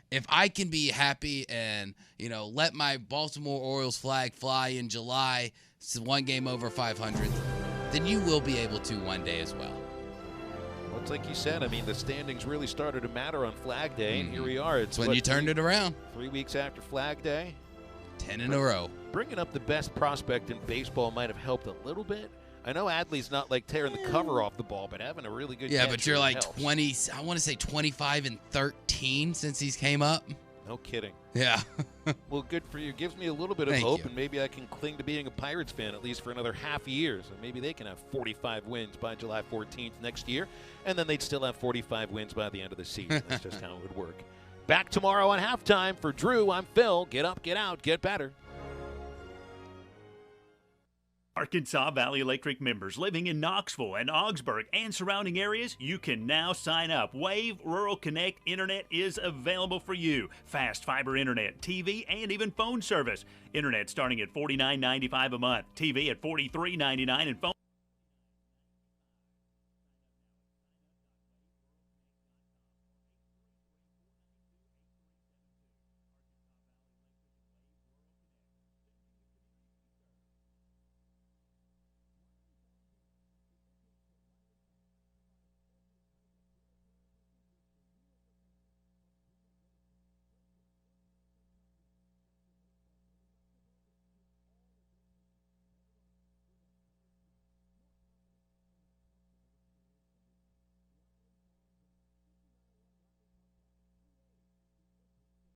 If I can be happy and let my Baltimore Orioles flag fly in July, it's 1 game over 500, then you will be able to one day as well. Well, it's like you said. I mean, the standings really started to matter on Flag Day, and here we are. It's when you turned it around. 3 weeks after Flag Day. 10 in a row. Bringing up the best prospect in baseball might have helped a little bit. I know Adley's not like tearing the cover off the ball, but having a really good catch but you're like helps. 20. I want to say 25-13 since he's came up. No kidding. Yeah. Well, good for you. Gives me a little bit of hope, and maybe I can cling to being a Pirates fan at least for another half year. So maybe they can have 45 wins by July 14th next year, and then they'd still have 45 wins by the end of the season. That's just how it would work. Back tomorrow on Halftime. For Drew, I'm Phil. Get up, get out, get better. Arkansas Valley Electric members living in Knoxville and Augsburg and surrounding areas, you can now sign up. Wave Rural Connect Internet is available for you. Fast fiber internet, TV, and even phone service. Internet starting at $49.95 a month. TV at $43.99 and phone